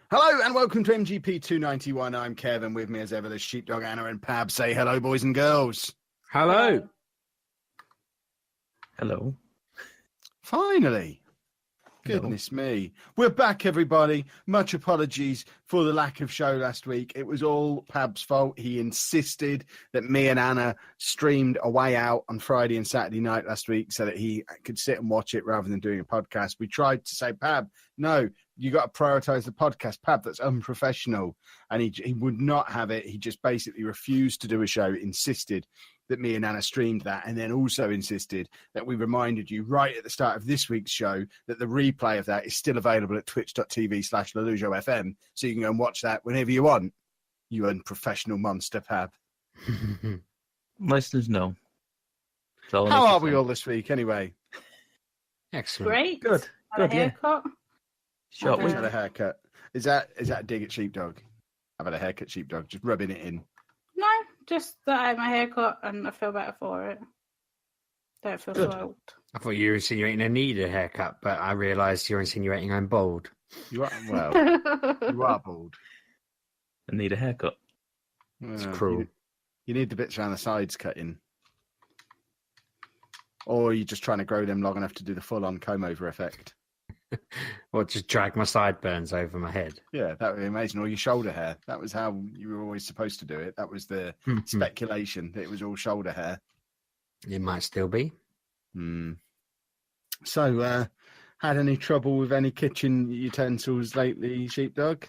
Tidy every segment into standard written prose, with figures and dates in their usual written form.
Hello and welcome to MGP291. I'm Kevin. With me as ever, the Sheepdog, Anna and Pab. Say hello, boys and girls. Hello. Hello. Finally. Goodness me. We're back, everybody. Much apologies for the lack of show last week. It was all Pab's fault. He insisted that me and Anna streamed A Way Out on Friday and Saturday night last week so that he could sit and watch it rather than doing a podcast. We tried to say, Pab, no, you got to prioritize the podcast. Pab, that's unprofessional. And he would not have it. He just basically refused to do a show, insisted that me and Anna streamed that, and then also insisted that we reminded you right at the start of this week's show that the replay of that is still available at twitch.tv/LaLujoFM, so you can go and watch that whenever you want. You unprofessional monster, Pab. Listeners know. How are we all this week, anyway? Excellent. Great. Good. Had a haircut. Short I've week. had a haircut. Is that a dig at Sheepdog? I've had a haircut, Sheepdog. Just rubbing it in. No, just that I had my haircut and I feel better for it. Don't feel so old. I thought you were insinuating I need a haircut, but I realised you're insinuating I'm bald. You are, well, you are bald. I need a haircut. It's Well, cruel. You need the bits around the sides cutting. Or you're just trying to grow them long enough to do the full-on comb-over effect. Or just drag my sideburns over my head. Yeah, that would be amazing. Or your shoulder hair. That was how you were always supposed to do it. That was the speculation, that it was all shoulder hair. It might still be. So, had any trouble with any kitchen utensils lately, Sheepdog?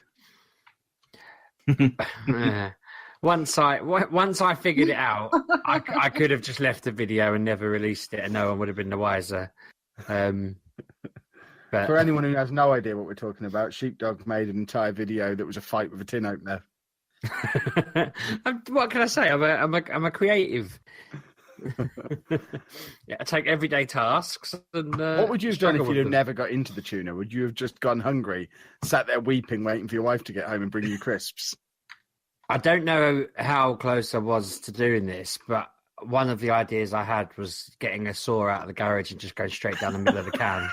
Once I figured it out, I could have just left the video and never released it, and no one would have been the wiser. But For anyone who has no idea what we're talking about, Sheepdog made an entire video that was a fight with a tin opener. what can I say? I'm a creative. Yeah, I take everyday tasks. And, What would you have done if struggle you'd with have them. never got into the tuna? Would you have just gone hungry, sat there weeping, waiting for your wife to get home and bring you crisps? I don't know how close I was to doing this, but one of the ideas I had was getting a saw out of the garage and just going straight down the middle of the can.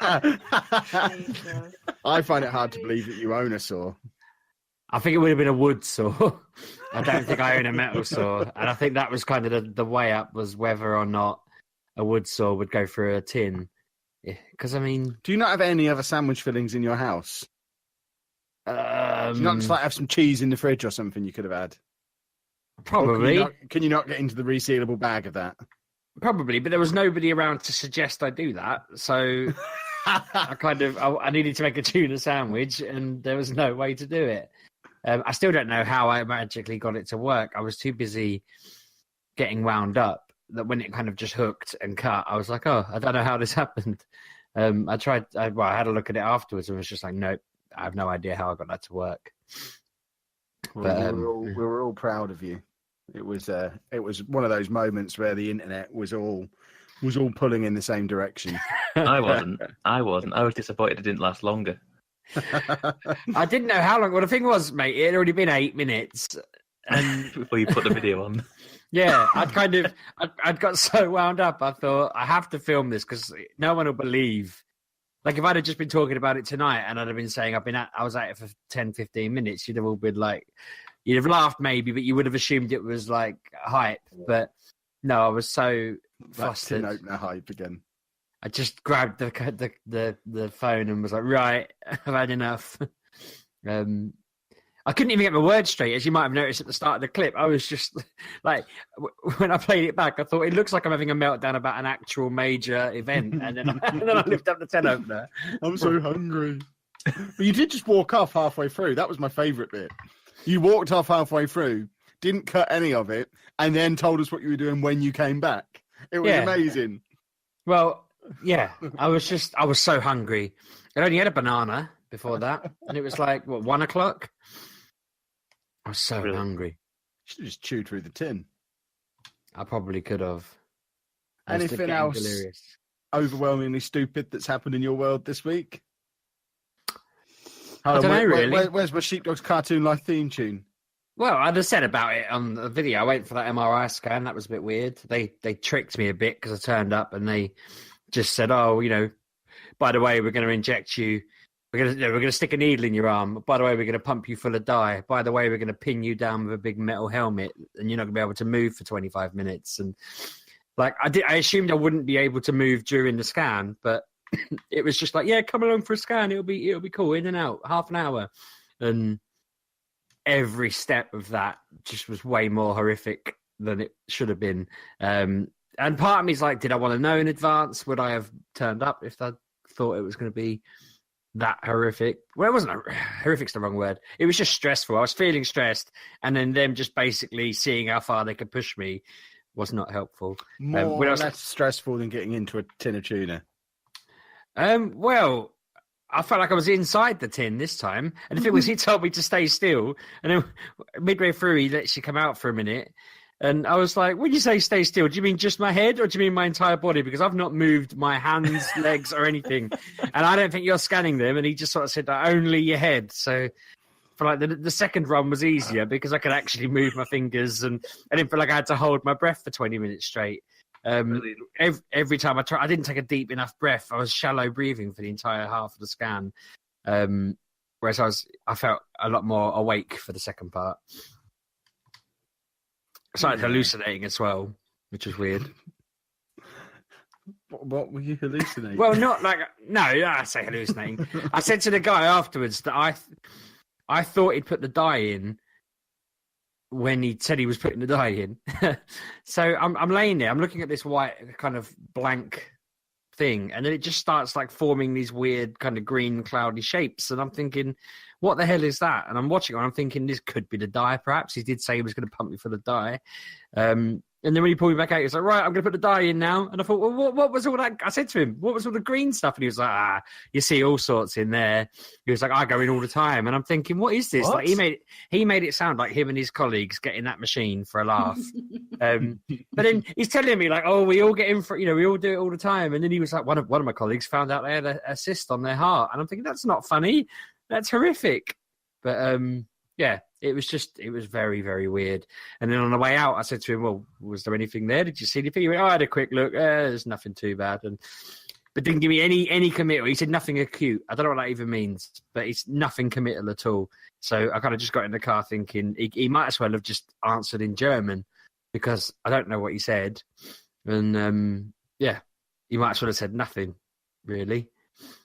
Jesus. I find it hard to believe that you own a saw. I think it would have been a wood saw. I don't think I own a metal saw. And I think that was kind of the way up, was whether or not a wood saw would go through a tin. Because, I mean... Do you not have any other sandwich fillings in your house? Do you not just like have some cheese in the fridge or something you could have had? Probably. Or can you not get into the resealable bag of that? Probably, but there was nobody around to suggest I do that. So I needed to make a tuna sandwich, and there was no way to do it. I still don't know how I magically got it to work. I was too busy getting wound up that when it kind of just hooked and cut, I was like, oh, I don't know how this happened. I had a look at it afterwards and was just like, nope, I have no idea how I got that to work. Well, we were all proud of you. It was one of those moments where the internet was all pulling in the same direction. I wasn't. I was disappointed it didn't last longer. I didn't know how long. Well, the thing was, mate, it had already been 8 minutes. And Before you put the video on. yeah, I'd got so wound up. I thought, I have to film this because no one will believe. Like, if I'd have just been talking about it tonight and I'd have been saying I was at it for 10, 15 minutes, you'd have all been like, you'd have laughed maybe, but you would have assumed it was like hype. But no, I was so flustered. Tin opener hype again. I just grabbed the phone and was like, right, I've had enough. I couldn't even get my words straight, as you might have noticed at the start of the clip. I was just like, when I played it back, I thought it looks like I'm having a meltdown about an actual major event, and then I lift up the tin opener. I'm so hungry. But you did just walk off halfway through. That was my favourite bit. You walked off halfway through, didn't cut any of it, and then told us what you were doing when you came back. It was amazing. Well, yeah, I was so hungry. I only had a banana before that, and it was like, 1 o'clock? I was so hungry. You should have just chewed through the tin. I probably could have. I was Anything getting else delirious. overwhelmingly stupid that's happened in your world this week? I don't know, really. Where's my Sheepdog's Cartoon Life theme tune? Well, I just said about it on the video. I went for that MRI scan. That was a bit weird. They tricked me a bit because I turned up and they just said, oh, by the way, we're going to inject you we're gonna stick a needle in your arm. By the way, we're gonna pump you full of dye. By the way, we're gonna pin you down with a big metal helmet, and you're not gonna be able to move for 25 minutes. And like I assumed I wouldn't be able to move during the scan, but it was just like, yeah, come along for a scan. It'll be cool. In and out, half an hour, and every step of that just was way more horrific than it should have been. And part of me is like, did I want to know in advance? Would I have turned up if I thought it was going to be that horrific? Well, it wasn't horrific's the wrong word. It was just stressful. I was feeling stressed, and then them just basically seeing how far they could push me was not helpful. More or less stressful than getting into a tin of tuna. Well, I felt like I was inside the tin this time. And the thing was, he told me to stay still. And then midway through, he lets you come out for a minute. And I was like, when you say stay still, do you mean just my head or do you mean my entire body? Because I've not moved my hands, legs or anything. And I don't think you're scanning them. And he just sort of said, only your head. So for like the second run was easier because I could actually move my fingers. And I didn't feel like I had to hold my breath for 20 minutes straight. Every time I didn't take a deep enough breath. I was shallow breathing for the entire half of the scan. Whereas I felt a lot more awake for the second part. I started hallucinating as well, which was weird. What were you hallucinating? Well, not like I say hallucinating. I said to the guy afterwards that I thought he'd put the dye in when he said he was putting the dye in. So I'm laying there, I'm looking at this white kind of blank thing, and then it just starts like forming these weird kind of green cloudy shapes, and I'm thinking, what the hell is that? And I'm watching it and I'm thinking, this could be the dye perhaps. He did say he was going to pump me for the dye. And then when he pulled me back out, he was like, right, I'm going to put the dye in now. And I thought, well, what was all that? I said to him, what was all the green stuff? And he was like, you see all sorts in there. He was like, I go in all the time. And I'm thinking, what is this? Like he made it sound like him and his colleagues get in that machine for a laugh. But then he's telling me like, oh, we all get in for, we all do it all the time. And then he was like, one of my colleagues found out they had a cyst on their heart. And I'm thinking, that's not funny. That's horrific. But yeah, it was very, very weird. And then on the way out, I said to him, well, was there anything there? Did you see anything? He went, I had a quick look. There's nothing too bad. But didn't give me any committal. He said nothing acute. I don't know what that even means, but it's nothing committal at all. So I kind of just got in the car thinking he might as well have just answered in German because I don't know what he said. And yeah, he might as well have said nothing, really.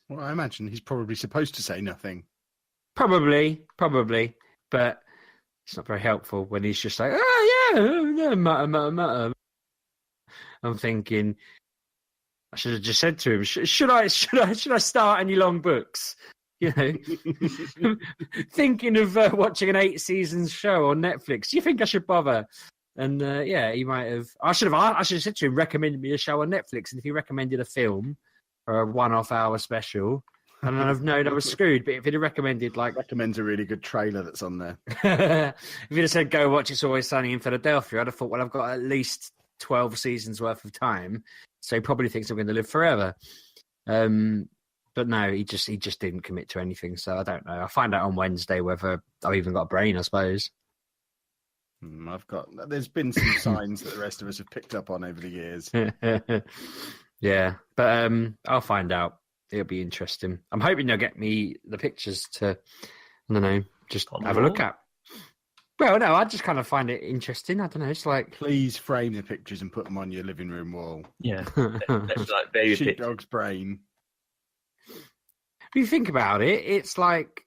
Well, I imagine he's probably supposed to say nothing. Probably. But it's not very helpful when he's just like, mutter. I'm thinking, I should have just said to him, should I start any long books? Thinking of watching an 8 seasons show on Netflix. Do you think I should bother? And yeah, he might have. I should have said to him, recommend me a show on Netflix. And if he recommended a film or a 1.5 hour special, and I've known I was screwed. But if he'd have recommended, recommends a really good trailer that's on there. If he'd have said, go watch It's Always Sunny in Philadelphia, I'd have thought, well, I've got at least 12 seasons worth of time. So he probably thinks I'm going to live forever. But no, he just didn't commit to anything. So I don't know. I'll find out on Wednesday whether I've even got a brain, I suppose. There's been some signs that the rest of us have picked up on over the years. Yeah, but I'll find out. It'll be interesting. I'm hoping they'll get me the pictures to, I don't know, just have a look at. Well, no, I just kind of find it interesting. I don't know. It's like, please frame the pictures and put them on your living room wall. Yeah, that's like baby Sheepdog's brain. If you think about it, it's like,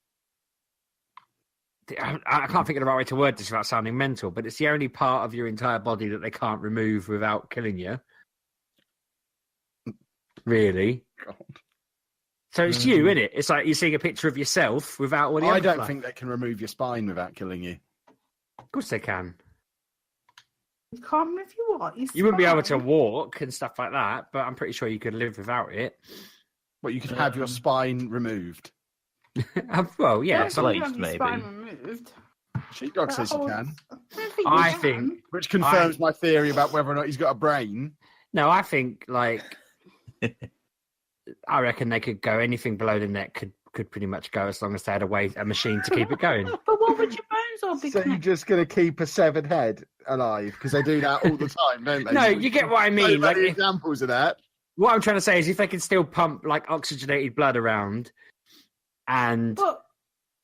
I can't think of the right way to word this without sounding mental, but it's the only part of your entire body that they can't remove without killing you. Really? God. So it's you, isn't it? It's like you're seeing a picture of yourself without all the I don't think they can remove your spine without killing you. Of course they can. You can't remove your what? You wouldn't be able to walk and stuff like that, but I'm pretty sure you could live without it. Well, you could have your spine removed. Well, yeah. Placed, maybe. Sheepdog says you can. I think. Which confirms my theory about whether or not he's got a brain. No, I think, I reckon they could go anything below the neck could pretty much go as long as they had a machine to keep it going. But what would your bones all be? So you're just going to keep a severed head alive? Because they do that all the time, don't they? No, you get what I mean. So many examples of that. What I'm trying to say is if they can still pump oxygenated blood around, And But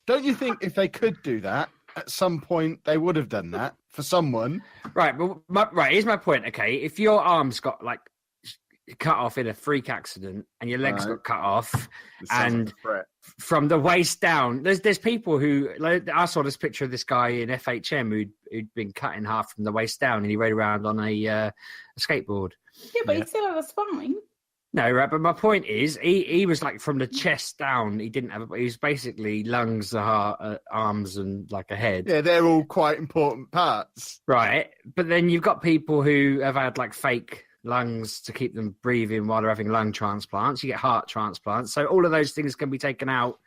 Don't you think if they could do that, at some point they would have done that for someone? right, here's my point. Okay, if your arm's got like cut off in a freak accident and your legs Right. got cut off, It sounds and like a threat. from the waist down, there's people who, like, I saw this picture of this guy in FHM who'd been cut in half from the waist down, and he rode around on a skateboard. yeah, but Yeah. he still had a spine. No, right, but my point is, he was like from the chest down. He didn't have. He was basically lungs, the heart, arms, and like a head. Yeah, they're all quite important parts. Right, but then you've got people who have had like fake lungs to keep them breathing while they're having lung transplants. You get heart transplants. So all of those things can be taken out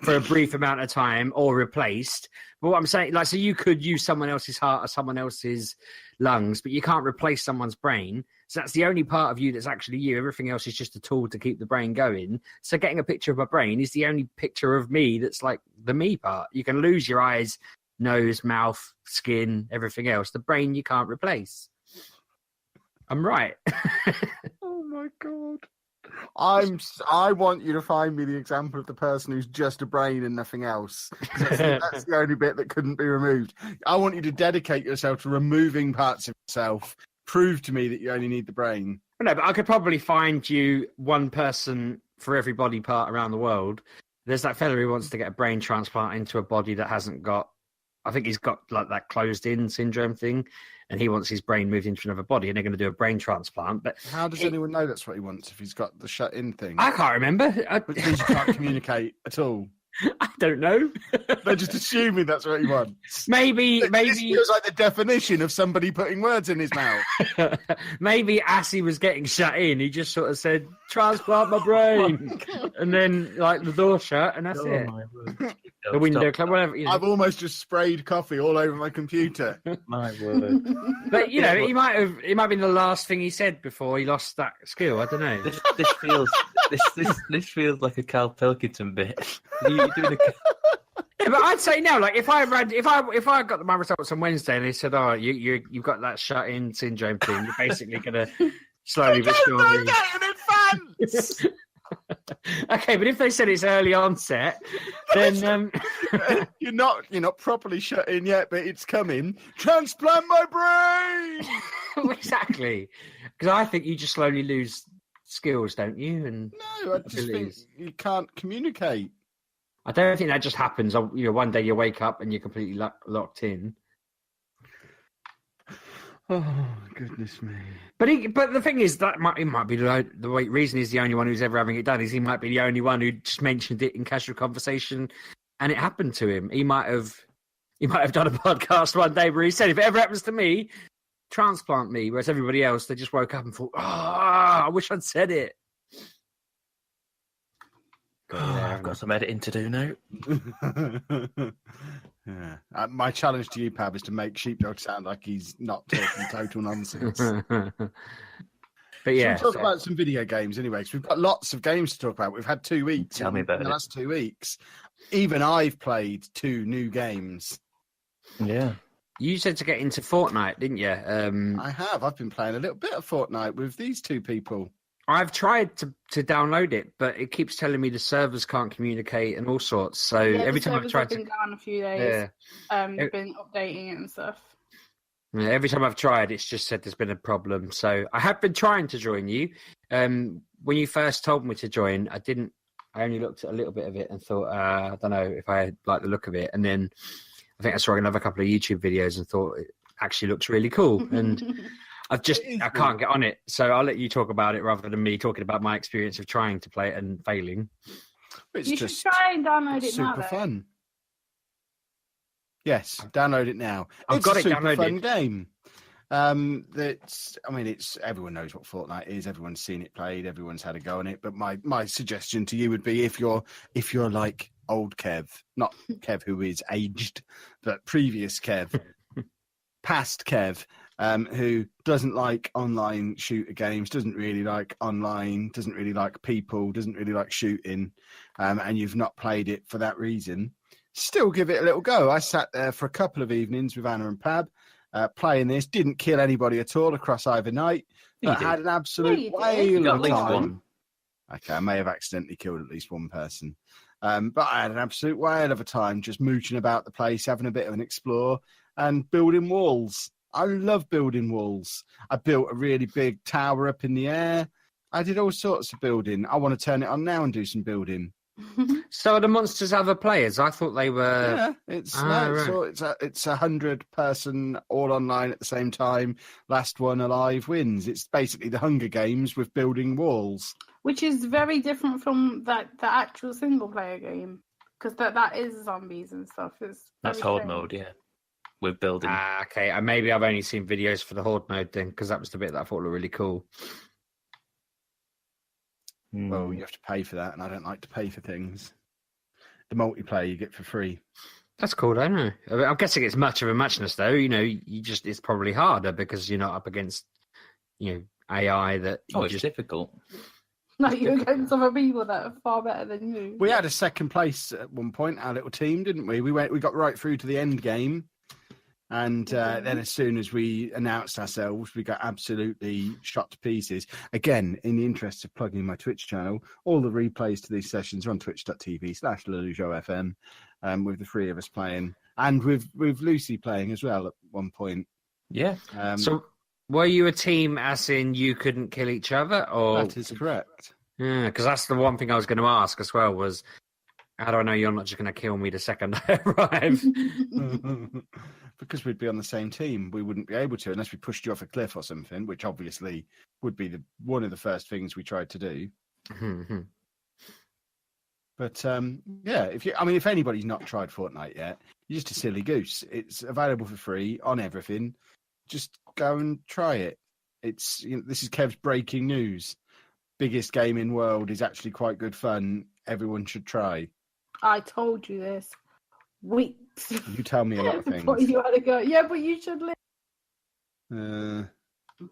for a brief amount of time or replaced. But what I'm saying, like, so you could use someone else's heart or someone else's lungs, but you can't replace someone's brain. So that's the only part of you that's actually you. Everything else is just a tool to keep the brain going. So getting a picture of my brain is the only picture of me that's like the me part. You can lose your eyes, nose, mouth, skin, everything else. The brain you can't replace. I'm right. Oh my god! I want you to find me the example of the person who's just a brain and nothing else. That's the only bit that couldn't be removed. I want you to dedicate yourself to removing parts of yourself. Prove to me that you only need the brain. No, but I could probably find you one person for every body part around the world. There's that fella who wants to get a brain transplant into a body that hasn't got, I think he's got like that closed-in syndrome thing, and he wants his brain moved into another body, and they're going to do a brain transplant. But How does anyone know that's what he wants if he's got the shut-in thing? I can't remember. Because you can't communicate at all. I don't know. They're just assuming that's what he wants. Maybe This feels like the definition of somebody putting words in his mouth. maybe as he was getting shut in, he just sort of said, "Transplant my brain," and then like the door shut, and that's it. My word. The window closed, whatever. You know. I've almost just sprayed coffee all over my computer. My word. But you know, it might have been the last thing he said before he lost that skill. I don't know. This feels like a Carl Pilkington bit. You doing Yeah, but I'd say now, like if I got my results on Wednesday and they said, "Oh, you've got that shut-in syndrome thing," you're basically gonna slowly but surely. in advance. Okay, but if they said it's early onset, then You're not properly shut in yet, but it's coming. Transplant my brain. exactly, because I think you just slowly lose skills, don't you? And No, I just think abilities. you can't communicate. I don't think that just happens. You know, one day you wake up and you're completely locked in. Oh goodness me! But the thing is that it might be the reason he's the only one who's ever having it done is he might be the only one who just mentioned it in casual conversation, and it happened to him. He might have done a podcast one day where he said, "If it ever happens to me, transplant me." Whereas everybody else, they just woke up and thought, "Oh, I wish I'd said it." I've got some editing to do now. Yeah. My challenge to you, Pab, is to make Sheepdog sound like he's not talking total nonsense. But yeah, Should we talk about some video games anyway? Because we've got lots of games to talk about. We've had 2 weeks. Tell me about in the it. last 2 weeks. Even I've played 2 new games. Yeah. you said to get into Fortnite, didn't you? I have. I've been playing a little bit of Fortnite with these 2 people. I've tried to download it, but it keeps telling me the servers can't communicate and all sorts. So Yeah, every the time I've servers tried have to, been down a few days. It- Been updating it and stuff. yeah, every time I've tried, it's just said there's been a problem. So I have been trying to join you. When you first told me to join, I didn't. I only looked at a little bit of it and thought, I don't know if I like the look of it. And then I think I saw another couple of YouTube videos and thought it actually looks really cool. And I can't get on it. So I'll let you talk about it rather than me talking about my experience of trying to play it and failing. It's You just should try and download it super now. Though. fun. Yes, download it now. I've It's got a it super downloaded. fun game. It's everyone knows what Fortnite is. Everyone's seen it played. Everyone's had a go on it. But my suggestion to you would be if you're like old Kev, not Kev who is aged, but previous Kev, past Kev, who doesn't like online shooter games, doesn't really like online, doesn't really like people, doesn't really like shooting, and you've not played it for that reason, still give it a little go. I sat there for a couple of evenings with Anna and Pab, playing this, didn't kill anybody at all across either night, but You had an absolute Yeah, you did. whale You got of at a least time. one. Okay, I may have accidentally killed at least one person. But I had an absolute whale of a time just mooching about the place, having a bit of an explore and building walls. I love building walls. I built a really big tower up in the air. I did all sorts of building. I want to turn it on now and do some building. So are the monsters other players? I thought they were. Yeah, it's 100-person all online at the same time. Last one alive wins. It's basically the Hunger Games with building walls, which is very different from the actual single player game, because that is zombies and stuff. That's horde mode, yeah. We're building. Okay. Maybe I've only seen videos for the horde mode then, because that was the bit that I thought looked really cool. Well, you have to pay for that, and I don't like to pay for things. The multiplayer you get for free. That's cool, I know. I'm guessing it's much of a muchness, though. It's probably harder because you're not up against, AI that. It's difficult. Like you're against other people that are far better than you. We had a second place at one point, our little team, didn't we? We got right through to the end game. And then as soon as we announced ourselves, we got absolutely shot to pieces. Again, in the interest of plugging my Twitch channel, all the replays to these sessions are on twitch.tv/LaLujoFM, with the three of us playing. And with Lucy playing as well at one point. Yeah. So were you a team as in you couldn't kill each other? Or... That is correct. Yeah, because that's the one thing I was going to ask as well was, how do I know you're not just going to kill me the second I arrive? Because we'd be on the same team. We wouldn't be able to unless we pushed you off a cliff or something, which obviously would be one of the first things we tried to do. But if anybody's not tried Fortnite yet, you're just a silly goose. It's available for free on everything. Just go and try it. This is Kev's breaking news. Biggest game in world is actually quite good fun. Everyone should try. I told you this weeks. You tell me a lot of things. Before you had to go. Yeah, but you should live.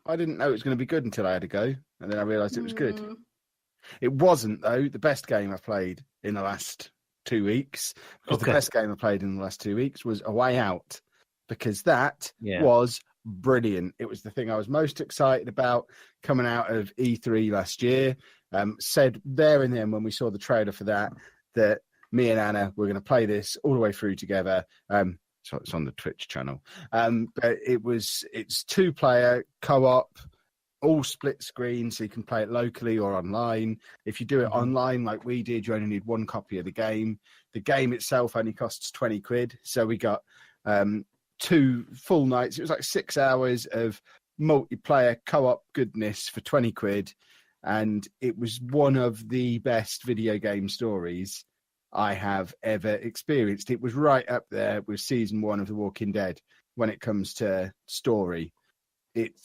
I didn't know it was going to be good until I had to go, and then I realised it was good. It wasn't, though, the best game I've played in the last 2 weeks. Because the best game I played in the last 2 weeks was A Way Out, because that was brilliant. It was the thing I was most excited about coming out of E3 last year. Said there and then when we saw the trailer for that me and Anna were going to play this all the way through together. So it's on the Twitch channel. But it's 2-player co-op, all split screen, so you can play it locally or online. If you do it online like we did, you only need 1 copy of the game. The game itself only costs 20 quid. So we got 2 full nights. It was like 6 hours of multiplayer co-op goodness for 20 quid. And it was one of the best video game stories I have ever experienced. It was right up there with season 1 of The Walking Dead when it comes to story.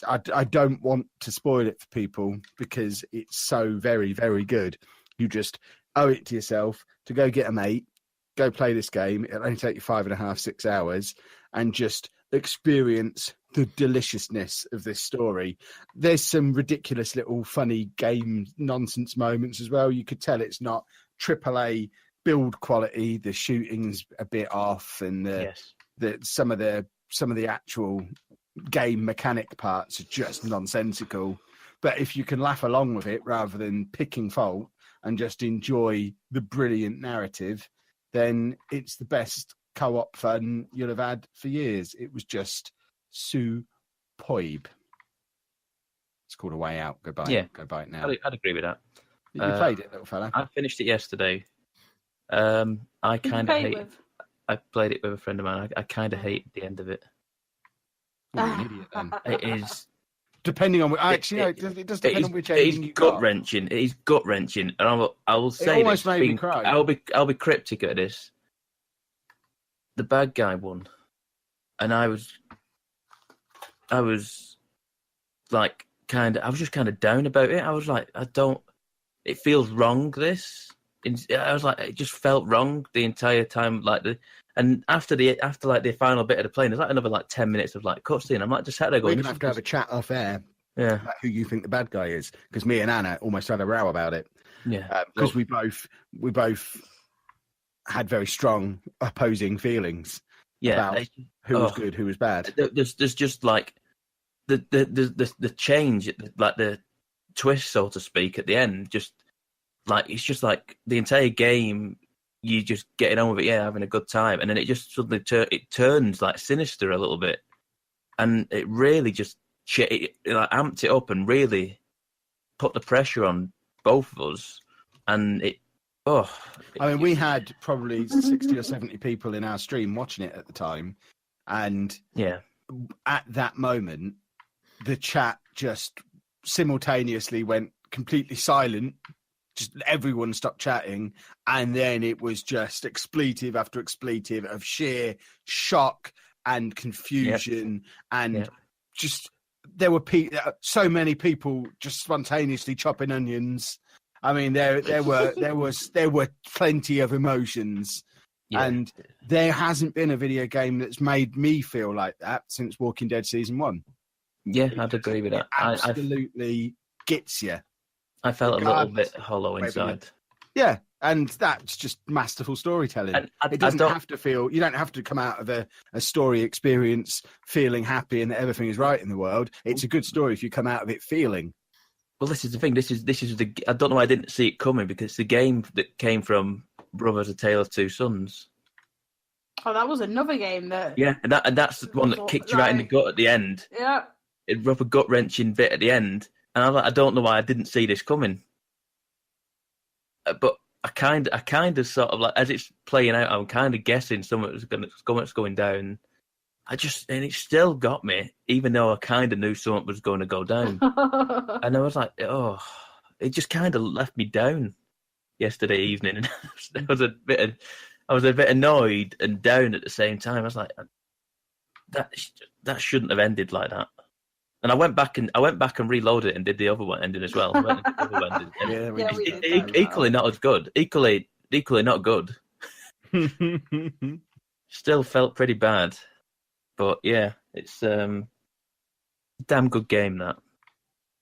I don't want to spoil it for people because it's so very, very good. You just owe it to yourself to go get a mate, go play this game. It'll only take you 5.5, 6 hours, and just experience the deliciousness of this story. There's some ridiculous little funny game nonsense moments as well. You could tell it's not AAA build quality. The shooting's a bit off, and some of the actual game mechanic parts are just nonsensical. But if you can laugh along with it rather than picking fault and just enjoy the brilliant narrative, then it's the best co-op fun you'll have had for years. It was just superb. It's called A Way Out. Go buy it. Go buy it now. I'd agree with that. You played it, little fella? I finished it yesterday. I kind of hate. I played it with a friend of mine. I kind of hate the end of it. You're an idiot, then. It is. Depending on it does depend on which ending you got. Gut wrenching. It is gut wrenching, and I will say it almost made me cry. I'll be cryptic at this. The bad guy won, and I was like I was just kind of down about it. I was like, it feels wrong. I was like, it just felt wrong the entire time. And after the final bit of the plane, there's like another 10 minutes of cutscene. I'm like, just sat there going, we're gonna have to have a chat off air. Yeah, about who you think the bad guy is, because me and Anna almost had a row about it. Yeah, because we both had very strong opposing feelings. Yeah, about who was good, who was bad. There's just the change, the twist, so to speak, at the end. Just it's just the entire game you just getting on with it, having a good time, and then it just suddenly it turns like sinister a little bit, and it really just amped it up and really put the pressure on both of us, and we had probably 60 or 70 people in our stream watching it at the time, and at that moment, the chat just simultaneously went completely silent. Just everyone stopped chatting, and then it was just expletive after expletive of sheer shock and confusion, and just there were so many people just spontaneously chopping onions. I mean, there were plenty of emotions, and there hasn't been a video game that's made me feel like that since Walking Dead Season 1. Yeah, I'd agree with that. Absolutely gets you. I felt a little bit hollow inside. Yeah, and that's just masterful storytelling. And it doesn't have to feel. You don't have to come out of a story experience feeling happy and that everything is right in the world. It's a good story if you come out of it feeling. Well, this is the thing. This is I don't know why I didn't see it coming, because it's the game that came from Brothers: A Tale of Two Sons. Oh, that was another game that. Yeah, and that's the one that kicked you right in the gut at the end. Yeah. It brought a gut wrenching bit at the end. And I'm like, I don't know why I didn't see this coming. But I kind of sort of like, as it's playing out, I'm kind of guessing something's going down. And it still got me, even though I kind of knew something was going to go down. And I was like, it just kind of left me down yesterday evening. And I was a bit annoyed and down at the same time. I was like, that shouldn't have ended like that. And I went back and reloaded it and did the other one ending as well. Equally not as good. Equally not good. Still felt pretty bad, but yeah, it's a damn good game that.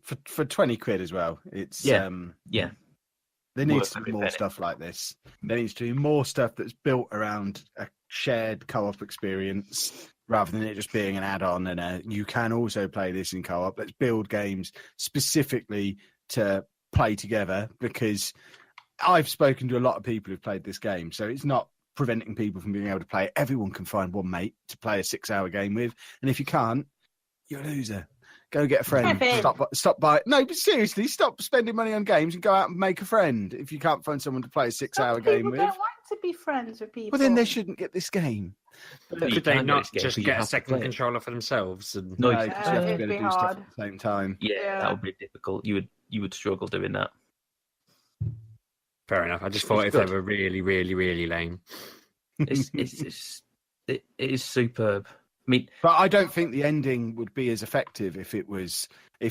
For £20 as well. It's There needs to be more stuff like this. There needs to be more stuff that's built around a shared co-op experience, rather than it just being an add-on and you can also play this in co-op. Let's build games specifically to play together, because I've spoken to a lot of people who've played this game, so it's not preventing people from being able to play it. Everyone can find one mate to play a 6-hour game with, and if you can't, you're a loser. Go get a friend. Stop by. No, but seriously, stop spending money on games and go out and make a friend if you can't find someone to play a 6-hour game with. People don't want to be friends with people. Well, then they shouldn't get this game. Could they not just get a second controller for themselves? And... No, you have to do stuff at the same time. Yeah, that would be difficult. You would struggle doing that. Fair enough. I just thought if they were really, really, really lame. It is superb. I mean, but I don't think the ending would be as effective if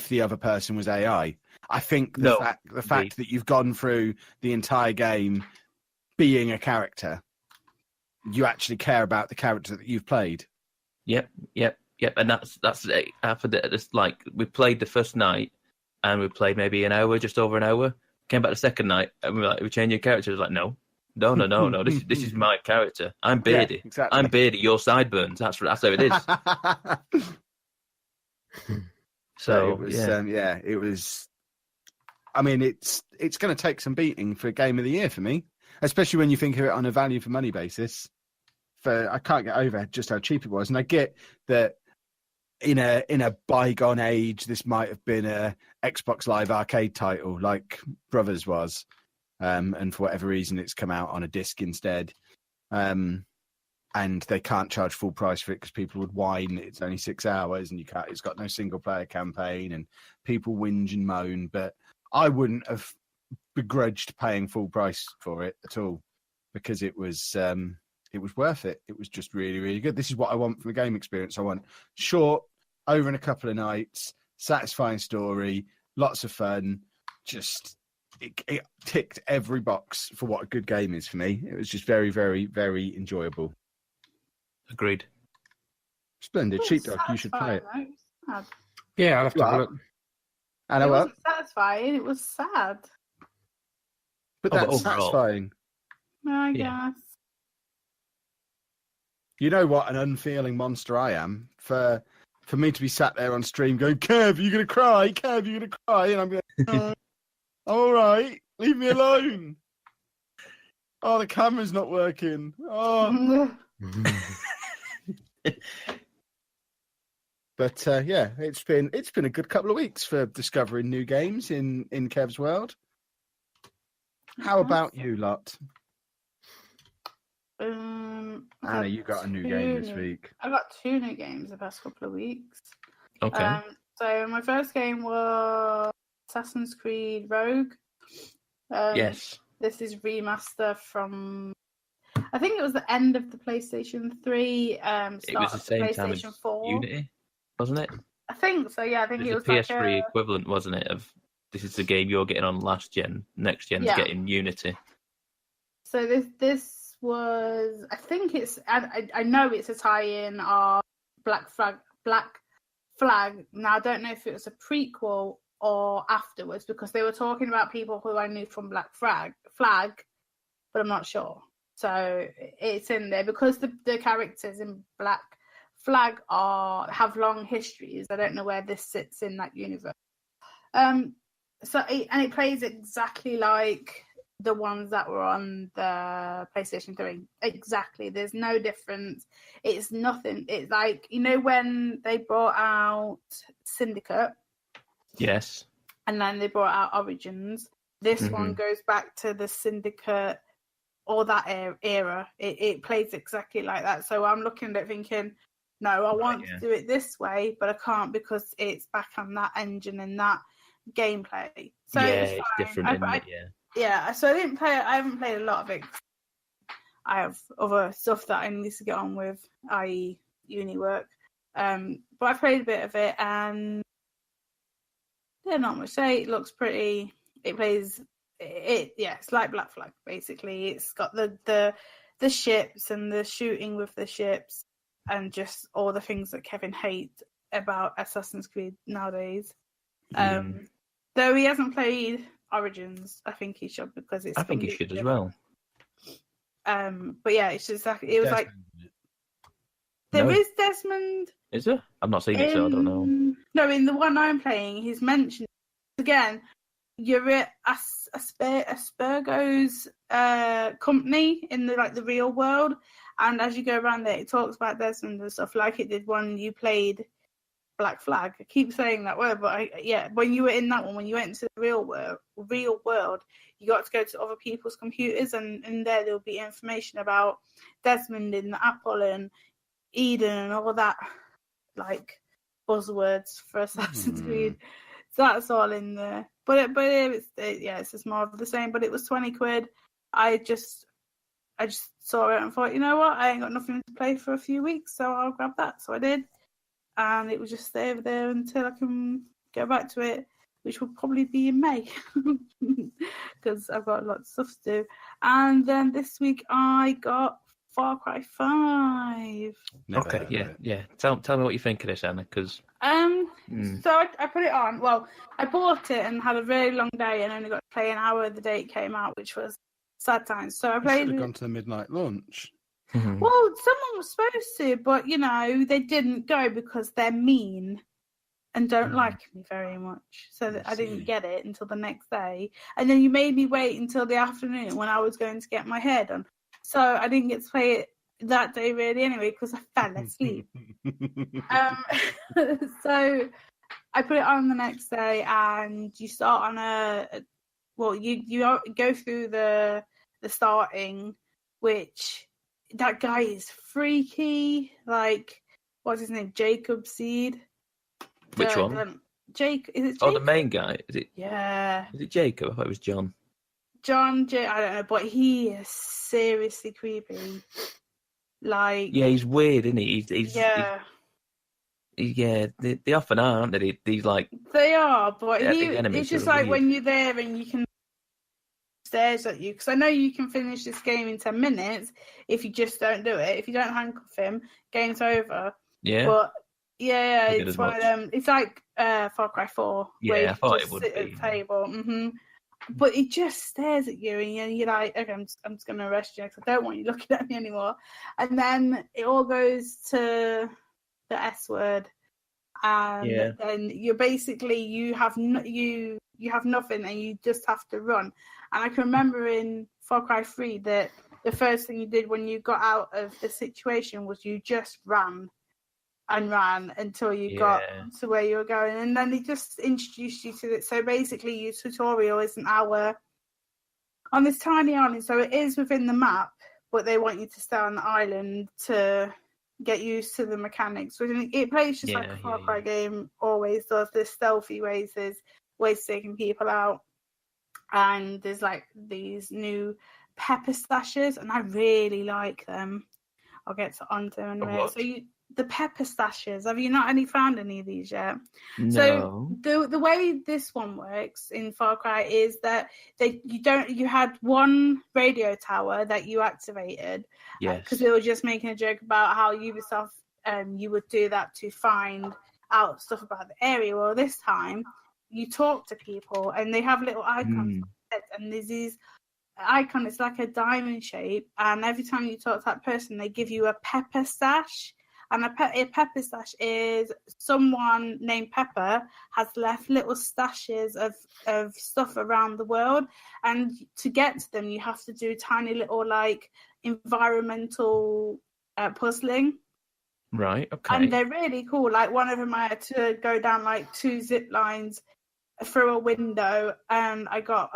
the other person was AI. I think the fact that you've gone through the entire game being a character, you actually care about the character that you've played. Yep. And that's it. After this, like, we played the first night, and we played maybe an hour, just over an hour. Came back the second night, and we were like, we changed your character. I was like, no. This is my character. I'm Beardy. Yeah, exactly. I'm Beardy. Your sideburns. That's how it is. So it was. I mean, it's going to take some beating for Game of the Year for me, especially when you think of it on a value for money basis. I can't get over just how cheap it was, and I get that in a bygone age, this might have been a Xbox Live Arcade title like Brothers was. And for whatever reason, it's come out on a disc instead. And they can't charge full price for it because people would whine it's only 6 hours and it's got no single player campaign, and people whinge and moan. But I wouldn't have begrudged paying full price for it at all, because it was worth it. It was just really, really good. This is what I want from a game experience. I want short, over in a couple of nights, satisfying story, lots of fun, just... It ticked every box for what a good game is for me. It was just very, very, very enjoyable. Agreed. Splendid. Sheepdog, you should play it. Yeah, I'll have to have a look. And it wasn't satisfying, it was sad. But that's satisfying. I guess. You know what an unfeeling monster I am for me to be sat there on stream going, Kev, are you going to cry? Kev, you're going to cry? And I'm going, all right, leave me alone. Oh, the camera's not working. Oh. But yeah, it's been a good couple of weeks for discovering new games in Kev's world. How about you lot? Anna, you got a new game this week. I got 2 new games the past couple of weeks. Okay. So my first game was Assassin's Creed Rogue. Yes. This is remaster from, I think it was the end of the PlayStation 3, start It was the same time as 4. Unity, wasn't it? I think so, yeah. I think It was the PS3 equivalent, wasn't it? Of this is the game you're getting on last gen, next gen's getting Unity. So this was, I think it's, I know it's a tie-in of Black Flag. Now I don't know if it was a prequel or afterwards, because they were talking about people who I knew from Black Flag, but I'm not sure. So it's in there because the characters in Black Flag have long histories. I don't know where this sits in that universe. It plays exactly like the ones that were on the PlayStation 3. Exactly. There's no difference. It's nothing. It's like, you know, when they brought out Syndicate. Yes. And then they brought out Origins. This one goes back to the Syndicate or that era. It plays exactly like that. So I'm looking at it thinking, no, I want to do it this way, but I can't because it's back on that engine and that gameplay. So it's different. Yeah, so I haven't played a lot of it. I have other stuff that I need to get on with, i.e. uni work. But I played a bit of it and there's not much to say. It looks pretty. It plays it's like Black Flag basically. It's got the ships and the shooting with the ships and just all the things that Kevin hates about Assassin's Creed nowadays. Though he hasn't played Origins, I think he should because it's. I think he should as well. But yeah, it's just like it was like. There is Desmond. Is there? I've not seen it, so I don't know. No, in the one I'm playing, he's mentioned again. You're at Aspergo's company in the real world, and as you go around there, it talks about Desmond and stuff like it did when you played Black Flag. I keep saying that word, but when you were in that one, when you went into the real world, you got to go to other people's computers, and in there will be information about Desmond in the Apple and Eden and all that, like buzzwords for Assassin's Creed. So that's all in there. But it's just more of the same. But it was £20. I just saw it and thought, you know what, I ain't got nothing to play for a few weeks, so I'll grab that. So I did, and it will just stay over there until I can go back to it, which will probably be in May, because I've got a lot of stuff to do. And then this week I got Farcry 5. Yeah. Tell me what you think of this, Anna, because... So I put it on. Well, I bought it and had a very long day and only got to play an hour the day it came out, which was sad times. So I played. You should have gone to the midnight launch. Well, someone was supposed to, but they didn't go because they're mean and don't like me very much. So that I didn't get it until the next day, and then you made me wait until the afternoon when I was going to get my hair done. So I didn't get to play it that day really anyway because I fell asleep. So I put it on the next day, and you start on you go through the starting, which that guy is freaky. Like, what's his name? Jacob Seed. Which one? Jake. Is it Jacob? Oh, the main guy. Is it? Yeah. Is it Jacob? I thought it was John. I don't know, but he is seriously creepy. Like, yeah, he's weird, isn't he? They often are, aren't they? These like they are, but it's just like weird. When you're there and you can stares at you, because I know you can finish this game in 10 minutes if you just don't do it. If you don't handcuff him, game's over. Yeah. But it's one of them. It's like Far Cry 4. Yeah, where you I thought just it would sit be. at the table. But it just stares at you, and you're like, okay, I'm just going to arrest you because I don't want you looking at me anymore. And then it all goes to the S word, and then you're basically you have nothing, and you just have to run. And I can remember in Far Cry 3 that the first thing you did when you got out of the situation was you just ran and ran until you got to where you were going. And then they just introduced you to it. So basically your tutorial is an hour on this tiny island. So it is within the map, but they want you to stay on the island to get used to the mechanics. So it plays just like a Far Cry game always does. There's stealthy ways, there's ways taking people out. And there's like these new pepper stashes, and I really like them. I'll get onto them in a minute. So the pepper stashes, have you not found any of these yet? No. So the way this one works in Far Cry is that you had one radio tower that you activated. Yes. Because we were just making a joke about how Ubisoft you would do that to find out stuff about the area. Well, this time you talk to people and they have little icons and there's these icon. It's like a diamond shape, and every time you talk to that person, they give you a pepper stash. And a pepper stash is someone named Pepper has left little stashes of stuff around the world. And to get to them, you have to do tiny little like environmental puzzling. Right, okay. And they're really cool. Like one of them, I had to go down like 2 zip lines through a window, and I got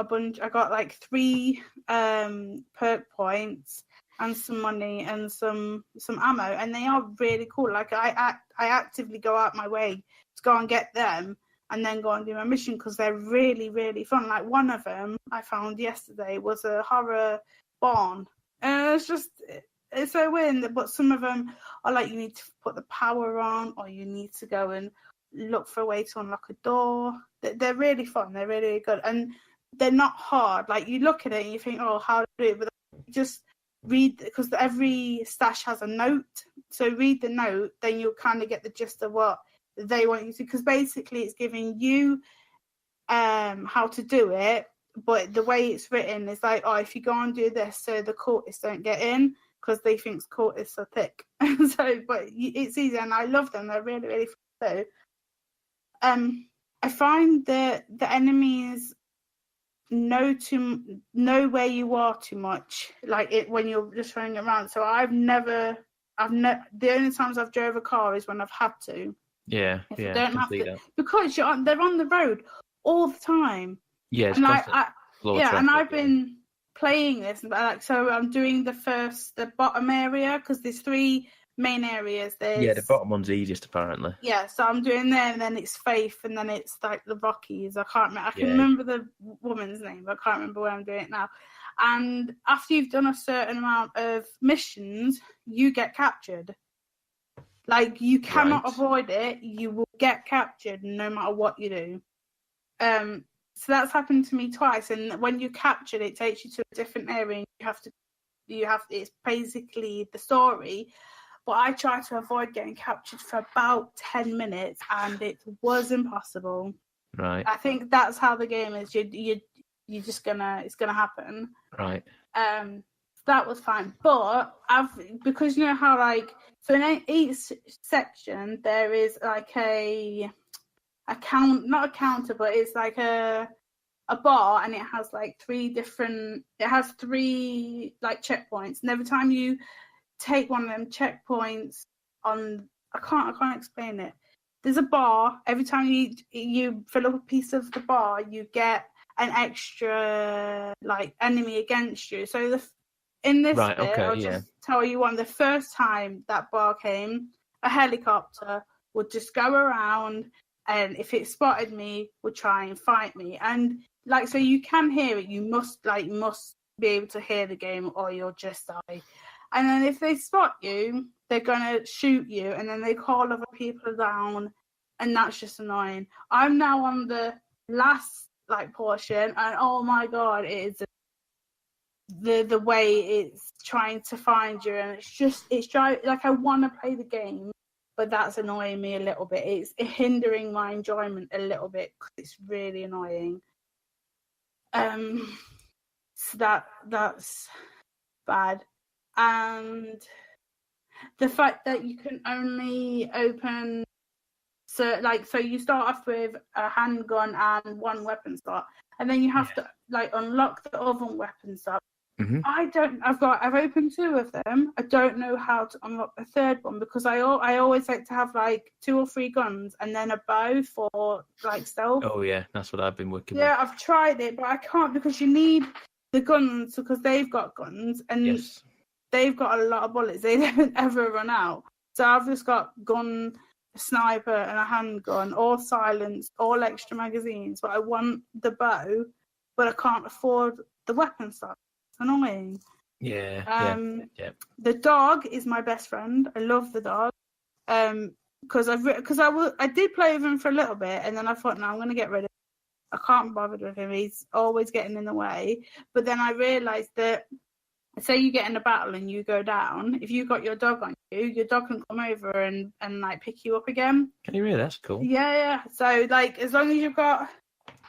like 3 perk points and some money and some ammo, and they are really cool. Like I actively go out my way to go and get them and then go and do my mission because they're really, really fun. Like one of them I found yesterday was a horror barn, and it's so weird. But some of them are like you need to put the power on, or you need to go and look for a way to unlock a door. They're really fun. They're really, really good, and they're not hard. Like you look at it and you think, oh, how to do it, but just read, because every stash has a note. So read the note, then you'll kind of get the gist of what they want you to. Because basically, it's giving you how to do it, but the way it's written is like, oh, if you go and do this, so the cultists don't get in because they think cultists are thick. So, but it's easy, and I love them. They're really, really fun. So, I find that the enemies know where you are too much, like it when you're just running around. So the only times I've drove a car is when I've had to. Yeah, if yeah. I don't have to, because they're on the road all the time. Yeah, it's and and I've been playing this, like, so I'm doing the bottom area because there's 3 main areas. The bottom one's easiest apparently. Yeah, so I'm doing there, and then it's Faith, and then it's like the Rockies. I can't remember. I can remember the woman's name, but I can't remember where I'm doing it now. And after you've done a certain amount of missions, you get captured. Like you cannot avoid it. You will get captured no matter what you do. So that's happened to me twice. And when you captured, it takes you to a different area, and you have. It's basically the story. But I tried to avoid getting captured for about 10 minutes, and it was impossible. Right. I think that's how the game is. You're just it's gonna happen. Right. That was fine. But because you know how so in each section there is like not a counter, but it's like a bar, and it has like 3 like checkpoints, and every time you take one of them checkpoints on, I can't explain it. There's a bar. Every time you fill up a piece of the bar, you get an extra like enemy against you. So in this bit, I'll just tell you one. The first time that bar came, a helicopter would just go around, and if it spotted me, would try and fight me. And like, so you can hear it. You must be able to hear the game, or you'll just die. And then if they spot you, they're going to shoot you, and then they call other people down, and that's just annoying. I'm now on the last portion, and oh my god, it is the way it's trying to find you, and it's trying, like, I want to play the game, but that's annoying me a little bit. It's hindering my enjoyment a little bit because it's really annoying. So that's bad. And the fact that you can only open, so you start off with a handgun and 1 weapon slot, and then you have to like unlock the other weapon stuff. Mm-hmm. I've opened 2 of them. I don't know how to unlock the third one because I always like to have like 2 or 3 guns and then a bow for like stealth. Oh yeah, that's what I've been working Yeah, I've tried it, but I can't because you need the guns because they've got guns and Yes. they've got a lot of bullets. They don't ever run out. So I've just got gun, a sniper, and a handgun, all silenced, all extra magazines. But I want the bow, but I can't afford the weapon stuff. It's annoying. Yeah. The dog is my best friend. I love the dog. Because I did play with him for a little bit, and then I thought, no, I'm going to get rid of him. I can't be bothered with him. He's always getting in the way. But then I realised that, say you get in a battle and you go down, if you got your dog on you, your dog can come over and like pick you up again. Can you really? That's cool. Yeah. So like, as long as you've got,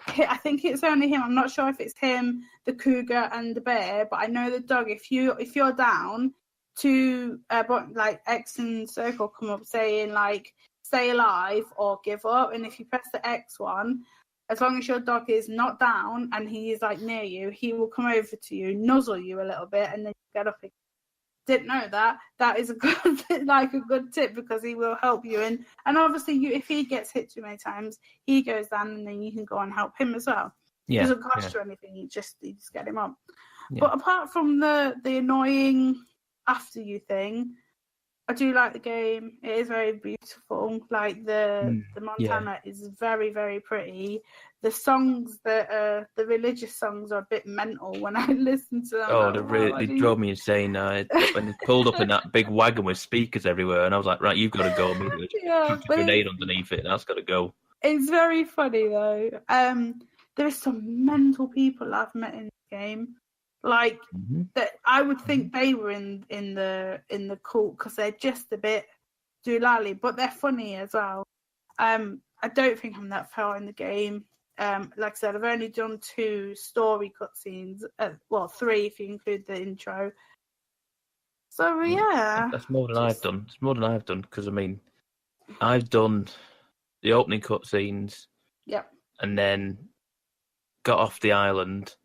I think it's only him. I'm not sure if it's him, the cougar, and the bear. But I know the dog. If you're down, like X and circle come up saying like stay alive or give up, and if you press the X one, as long as your dog is not down and he is like near you, he will come over to you, nuzzle you a little bit, and then you get up again. Didn't know that. That is a good tip because he will help you. And obviously, if he gets hit too many times, he goes down, and then you can go and help him as well. Yeah, it doesn't cost you anything. You just get him up. Yeah. But apart from the annoying after you thing, I do like the game. It is very beautiful. Like the Montana is very, very pretty. The songs the religious songs are a bit mental when I listen to them. Oh, they drove me insane. When they pulled up in that big wagon with speakers everywhere, and I was like, right, you've got to go immediately. Yeah, a grenade underneath it, and that's got to go. It's very funny though. There's some mental people I've met in the game. Like that, I would think they were in the cult because they're just a bit doolally, but they're funny as well. I don't think I'm that far in the game. Like I said, I've only done 2 story cutscenes. 3 if you include the intro. So yeah, that's more than I've done. It's more than I've done because I mean, I've done the opening cutscenes. Yep. And then got off the island.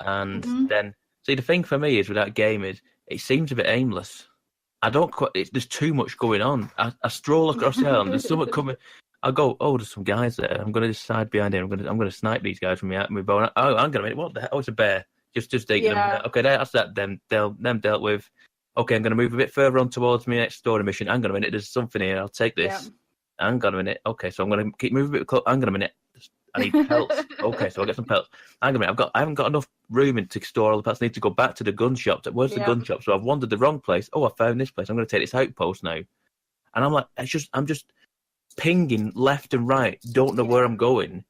And then, see, the thing for me is with that game is it seems a bit aimless. I don't quite. There's too much going on. I stroll across the island. There's something coming. I go, oh, there's some guys there. I'm going to just side behind here. I'm going to snipe these guys from my bow. Oh, hang on a minute. What the hell? Oh, it's a bear. Just taking them. Okay, that's that. Them dealt with. Okay, I'm going to move a bit further on towards my next story mission. Hang on a minute. There's something here. I'll take this. Yeah. Hang on a minute. Okay, so I'm going to keep moving a bit close. Hang on a minute. I need pelts. Okay, so I'll get some pelts. Hang on a minute. I haven't got enough room to store all the pelts. I need to go back to the gun shop. Where's the gun shop? So I've wandered the wrong place. Oh, I found this place. I'm going to take this outpost now. And I'm like, I'm just pinging left and right. Don't know where I'm going.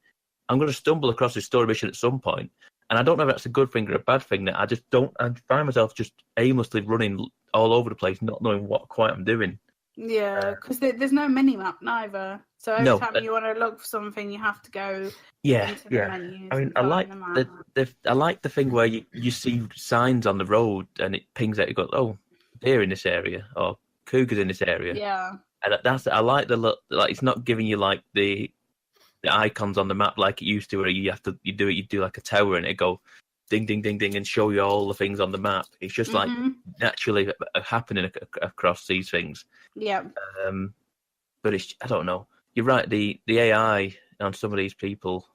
I'm going to stumble across this story mission at some point. And I don't know if that's a good thing or a bad thing. That I find myself just aimlessly running all over the place, not knowing what quite I'm doing. Yeah, because there's no mini-map neither. So every time you want to look for something, you have to go into the menus. I mean, I like the thing where you see signs on the road and it pings out. You go, oh, deer in this area or cougars in this area. Yeah, and I like the look. Like it's not giving you like the icons on the map like it used to, where you do like a tower and it go ding ding ding ding and show you all the things on the map. It's just like naturally happening across these things. Yeah. But I don't know. You're right. The AI on some of these people,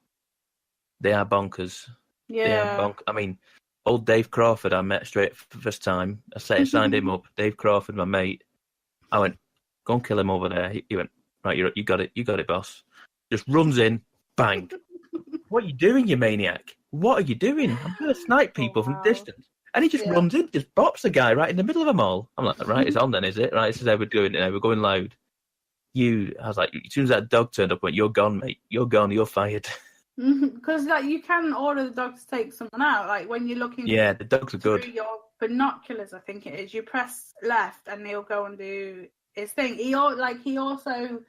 they are bonkers. Yeah. I mean, old Dave Crawford, I met straight for the first time. I signed him up. Dave Crawford, my mate. I went, go and kill him over there. He went, right, you got it, boss. Just runs in, bang. What are you doing, you maniac? What are you doing? I'm going to snipe people from distance. And he just runs in, just bops the guy right in the middle of them all. I'm like, right, it's on then, is it? Right, this is how we're doing it now. We're going loud. I was like, as soon as that dog turned up, I went, you're gone, mate. You're gone. You're fired. Because like you can order the dog to take someone out. Like when you're looking. Yeah, the dogs are good. Through your binoculars, I think it is. You press left, and he'll go and do his thing. He also,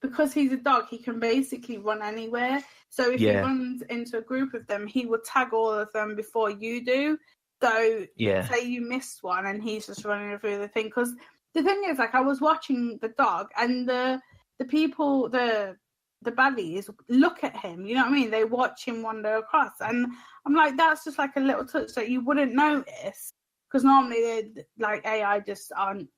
because he's a dog, he can basically run anywhere. So if he runs into a group of them, he will tag all of them before you do. So say you missed one, and he's just running through the thing. Because the thing is, like, I was watching the dog, and the people, the the baddies look at him. You know what I mean? They watch him wander across, and I'm like, that's just like a little touch that you wouldn't notice because normally like AI just aren't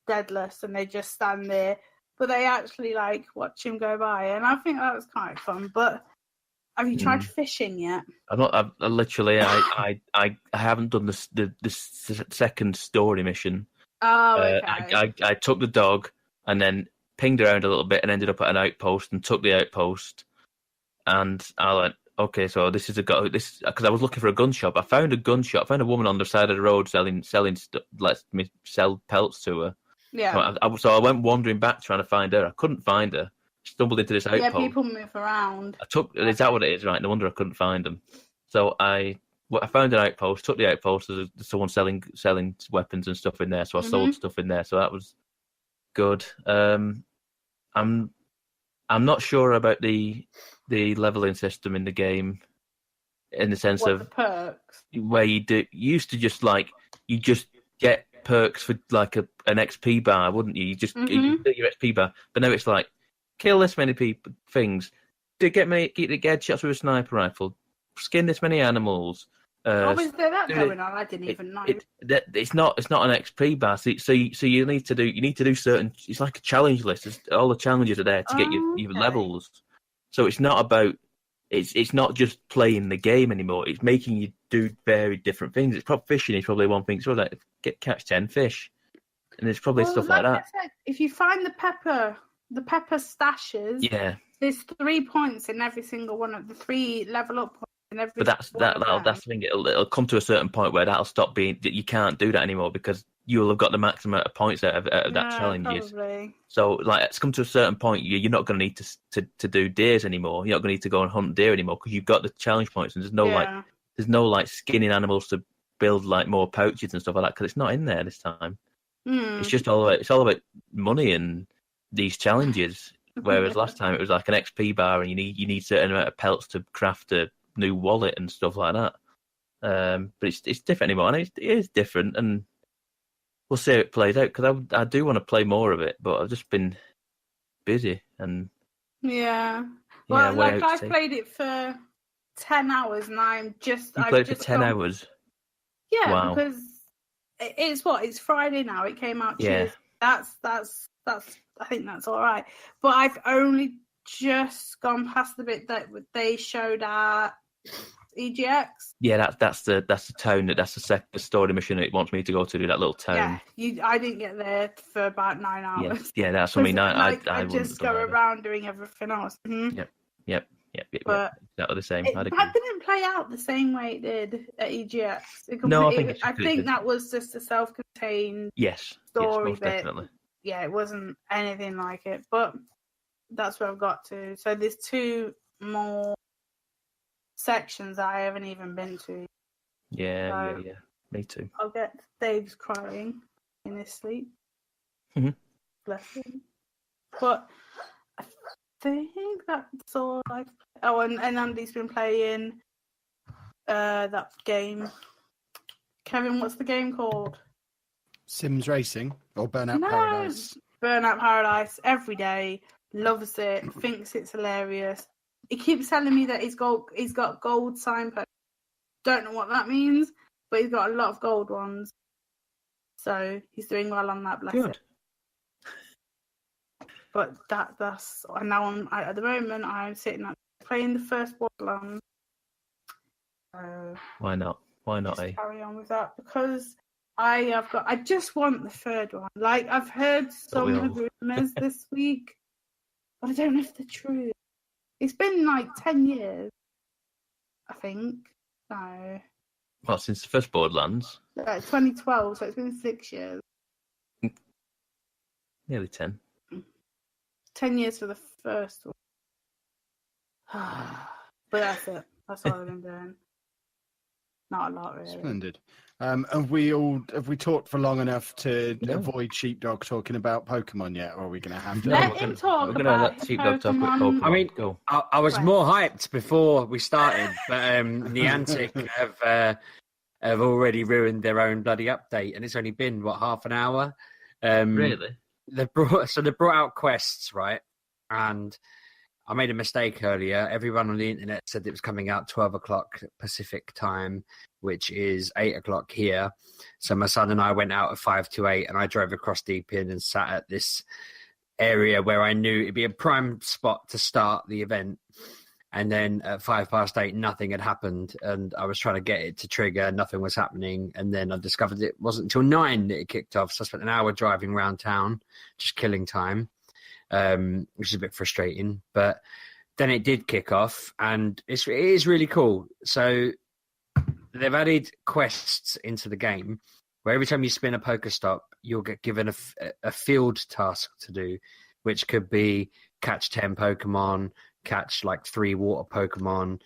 deadless and they just stand there, but they actually like watch him go by, and I think that was kind of fun. But have you tried fishing yet? I'm not. I literally, I haven't done the second story mission. Oh, okay. I took the dog and then pinged around a little bit and ended up at an outpost and took the outpost. And I went, okay, so this is this because I was looking for a gun shop. I found a gun shop. I found a woman on the side of the road selling lets me sell pelts to her. Yeah. So I went wandering back trying to find her. I couldn't find her. Stumbled into this outpost. Yeah, people move around. Is that what it is? Right. No wonder I couldn't find them. So I found an outpost. Took the outpost. There's someone selling weapons and stuff in there. So I sold stuff in there. So that was good. I'm not sure about the leveling system in the game, in the sense of the perks where you used to just you just get perks for like an XP bar, wouldn't you? You just you get your XP bar, but now it's like kill this many things, get headshots with a sniper rifle, skin this many animals. Is there that going on? I didn't even know. It's not an XP bar. So you need to do certain. It's like a challenge list. All the challenges are there to get your levels. So it's not about. It's not just playing the game anymore. It's making you do very different things. It's probably fishing is probably one thing. So like catch 10 fish, and there's probably stuff like that. I said, if you find the pepper stashes, there's 3 points in every single one of the 3 level up points in every. But that's the thing. It'll come to a certain point where that'll stop being. You can't do that anymore because you'll have got the maximum amount of points out of that challenge. Probably. So like it's come to a certain point. You're not going to need to do deers anymore. You're not going to need to go and hunt deer anymore because you've got the challenge points, and there's no skinning animals to build like more pouches and stuff like that because it's not in there this time. It's just all about money and these challenges. Whereas last time it was like an XP bar and you need certain amount of pelts to craft a new wallet and stuff like that. But it's different anymore, and it is different, and we'll see how it plays out because I do want to play more of it, but I've just been busy and Well, I played it for 10 hours, and I played it for 10 hours. Yeah, wow. Because it's Friday now. It came out Tuesday. That's I think that's all right. But I've only just gone past the bit that they showed at EGX. Yeah, that's the town that's the story mission it wants me to go to, do that little town. Yeah, I didn't get there for about 9 hours. Yeah, that's what I mean. I just go around doing everything else. Yep. But that was the same. That didn't play out the same way it did at EGX. I think that was just a self-contained story most bit. Definitely. Yeah, it wasn't anything like it, but that's where I've got to. So there's 2 more sections I haven't even been to. Yeah. Me too. I'll get Dave's crying in his sleep. Bless him. But I think that's all I've... Oh, and Andy's been playing that game. Kevin, what's the game called? Sims Racing or Burnout Paradise? Burnout Paradise every day. Loves it. Thinks it's hilarious. He keeps telling me that he's got gold signposts. Don't know what that means, but he's got a lot of gold ones. So he's doing well on that. Bless it. But that's and now at the moment I'm sitting playing the first Borderlands. Why not? Carry on with that because I just want the third one. Like I've heard some rumors this week, but I don't know if they're true. It's been like 10 years, I think. No. Well, since the first Borderlands. 2012, so it's been 6 years. Nearly 10. 10 years for the first one. But that's it. That's all I've been doing. Not a lot, really. Splendid. Have we talked for long enough to avoid Sheepdog talking about Pokemon yet, or are we going to have to? Let him talk about Sheepdog talk about Pokemon. I mean, I was more hyped before we started, but Niantic have already ruined their own bloody update, and it's only been half an hour. Really? They brought out quests, right? And I made a mistake earlier. Everyone on the internet said it was coming out 12 o'clock Pacific time, which is 8 o'clock here. So my son and I went out at 5 to 8, and I drove across Deep Inn and sat at this area where I knew it'd be a prime spot to start the event. And then at 8:05, nothing had happened, and I was trying to get it to trigger. Nothing was happening, and then I discovered it wasn't until 9 that it kicked off. So I spent an hour driving around town, just killing time, which is a bit frustrating. But then it did kick off, and it is really cool. So they've added quests into the game, where every time you spin a Pokestop, you'll get given a field task to do, which could be catch 10 Pokemon, catch like 3 water Pokemon.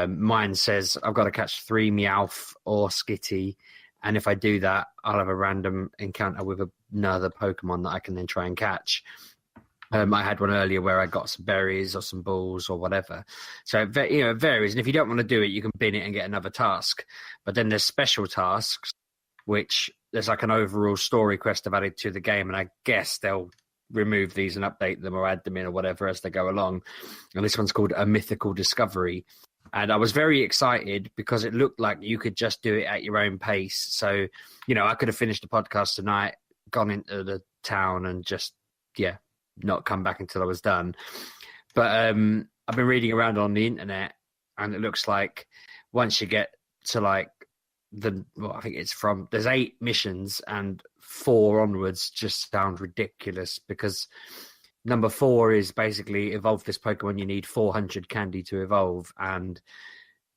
Mine says I've got to catch 3 Meowth or Skitty, and if I do that, I'll have a random encounter with another Pokemon that I can then try and catch. I had one earlier where I got some berries or some balls or whatever. So it varies, and if you don't want to do it, you can bin it and get another task. But then there's special tasks, which there's like an overall story quest I've added to the game, and I guess they'll remove these and update them or add them in or whatever as they go along. And this one's called A Mythical Discovery. And I was very excited because it looked like you could just do it at your own pace. So, I could have finished the podcast tonight, gone into the town and just, not come back until I was done. But I've been reading around on the internet, and it looks like once you get to like I think it's there's 8 missions, and 4 onwards just sound ridiculous, because number 4 is basically evolve this Pokemon. You need 400 candy to evolve, and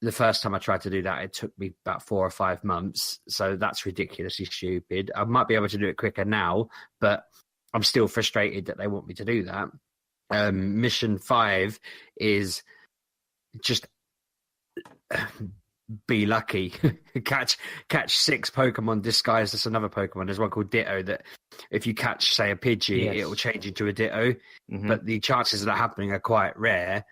the first time I tried to do that, it took me about 4 or 5 months. So that's ridiculously stupid. I might be able to do it quicker now, but I'm still frustrated that they want me to do that. Mission 5 is just be lucky. catch 6 Pokemon disguised as another Pokemon. There's one called Ditto that if you catch, say, a Pidgey, it will change into a Ditto. Mm-hmm. But the chances of that happening are quite rare.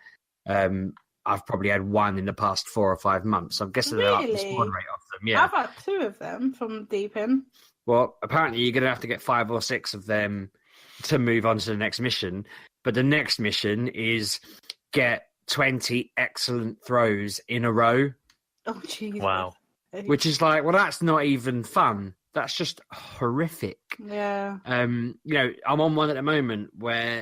I've probably had 1 in the past 4 or 5 months. I'm guessing they're up the spawn rate of them. Yeah, I've had 2 of them from Deep Inn. Well, apparently you're going to have to get 5 or 6 of them to move on to the next mission. But the next mission is get 20 excellent throws in a row. Oh, Jesus. Wow. Which is like, well, that's not even fun. That's just horrific. Yeah. I'm on one at the moment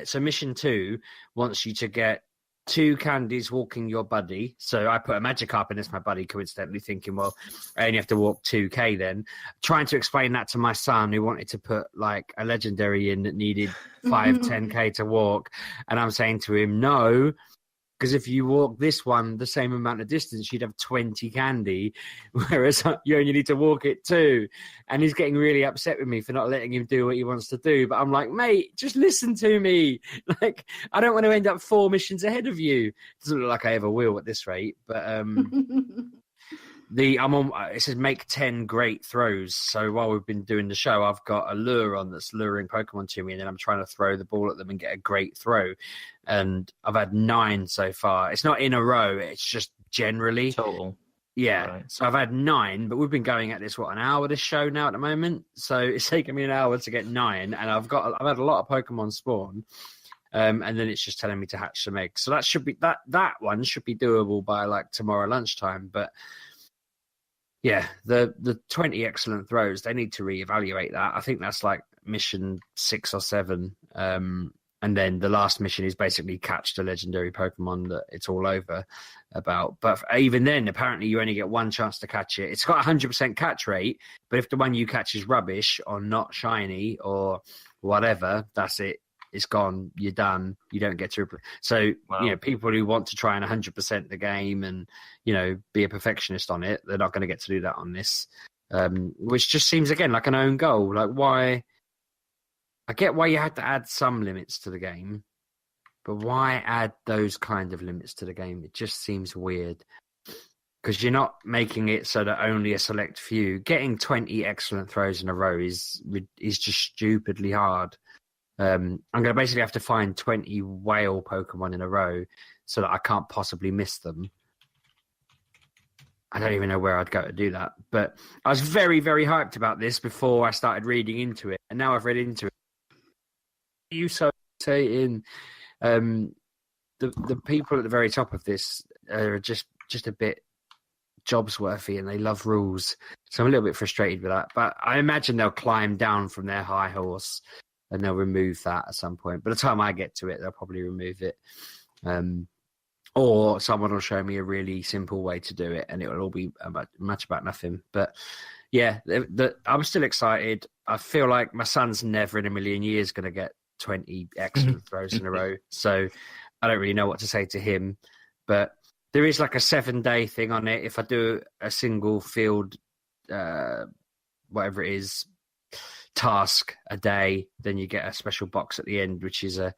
so mission 2 wants you to get 2 candies walking your buddy. So I put a Magikarp in as my buddy, coincidentally, thinking, well, I only have to walk 2k then. Trying to explain that to my son, who wanted to put like a legendary in that needed 10k to walk. And I'm saying to him, no, because if you walk this one the same amount of distance, you'd have 20 candy, whereas you only need to walk it 2. And he's getting really upset with me for not letting him do what he wants to do. But I'm like, mate, just listen to me. Like, I don't want to end up 4 missions ahead of you. Doesn't look like I ever will at this rate. But it says make 10 great throws. So while we've been doing the show, I've got a lure on that's luring Pokemon to me, and then I'm trying to throw the ball at them and get a great throw. And I've had 9 so far. It's not in a row, it's just generally total. Yeah. Right. So I've had 9, but we've been going at this an hour this show now at the moment. So it's taken me an hour to get 9, and I've had a lot of Pokemon spawn. And then it's just telling me to hatch some eggs. So that should be that one should be doable by like tomorrow lunchtime. But yeah, the 20 excellent throws, they need to reevaluate that. I think that's like mission 6 or 7. And then the last mission is basically catch the legendary Pokemon that it's all over about. But even then, apparently you only get 1 chance to catch it. It's got 100% catch rate, but if the one you catch is rubbish or not shiny or whatever, that's it. It's gone. You're done. You don't get to. So, wow. People who want to try and 100% the game and, be a perfectionist on it, they're not going to get to do that on this, which just seems, again, like an own goal. Like, why? I get why you had to add some limits to the game, but why add those kind of limits to the game? It just seems weird, because you're not making it so that only a select few. Getting 20 excellent throws in a row is just stupidly hard. I'm going to basically have to find 20 whale Pokemon in a row so that I can't possibly miss them. I don't even know where I'd go to do that. But I was very, very hyped about this before I started reading into it. And now I've read into it. You so saying the people at the very top of this are just a bit jobsworthy, and they love rules. So I'm a little bit frustrated with that. But I imagine they'll climb down from their high horse and they'll remove that at some point. By the time I get to it, they'll probably remove it. Or someone will show me a really simple way to do it, and it will all be much about nothing. But yeah, I'm still excited. I feel like my son's never in a million years going to get 20 excellent throws in a row. So I don't really know what to say to him. But there is like a 7-day thing on it. If I do a single field, whatever it is, task a day, then you get a special box at the end, which is a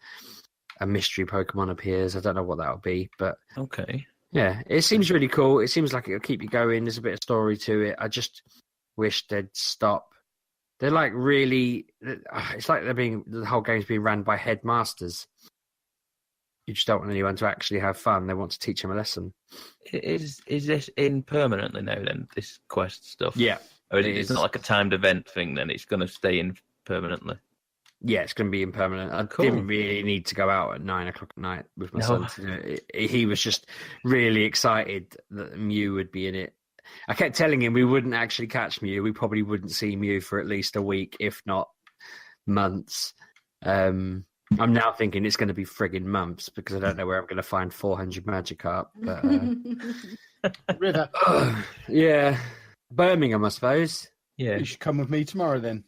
mystery Pokemon appears. I don't know what that'll be, but okay. Yeah, it seems really cool. It seems like it'll keep you going. There's a bit of story to it. I just wish they'd stop. They're like really. It's like the whole game's being run by headmasters. You just don't want anyone to actually have fun. They want to teach them a lesson. Is this in permanently now? Then this quest stuff. Yeah, or it's not like a timed event thing. Then it's going to stay in permanently. Yeah, it's going to be impermanent. I Cool. didn't really need to go out at 9 o'clock at night with my son to do it. He was just really excited that Mew would be in it. I kept telling him we wouldn't actually catch Mew. We probably wouldn't see Mew for at least a week, if not months. I'm now thinking it's going to be frigging months because I don't know where I'm going to find 400 Magikarp. But, River. yeah, Birmingham, I suppose. Yeah. You should come with me tomorrow then.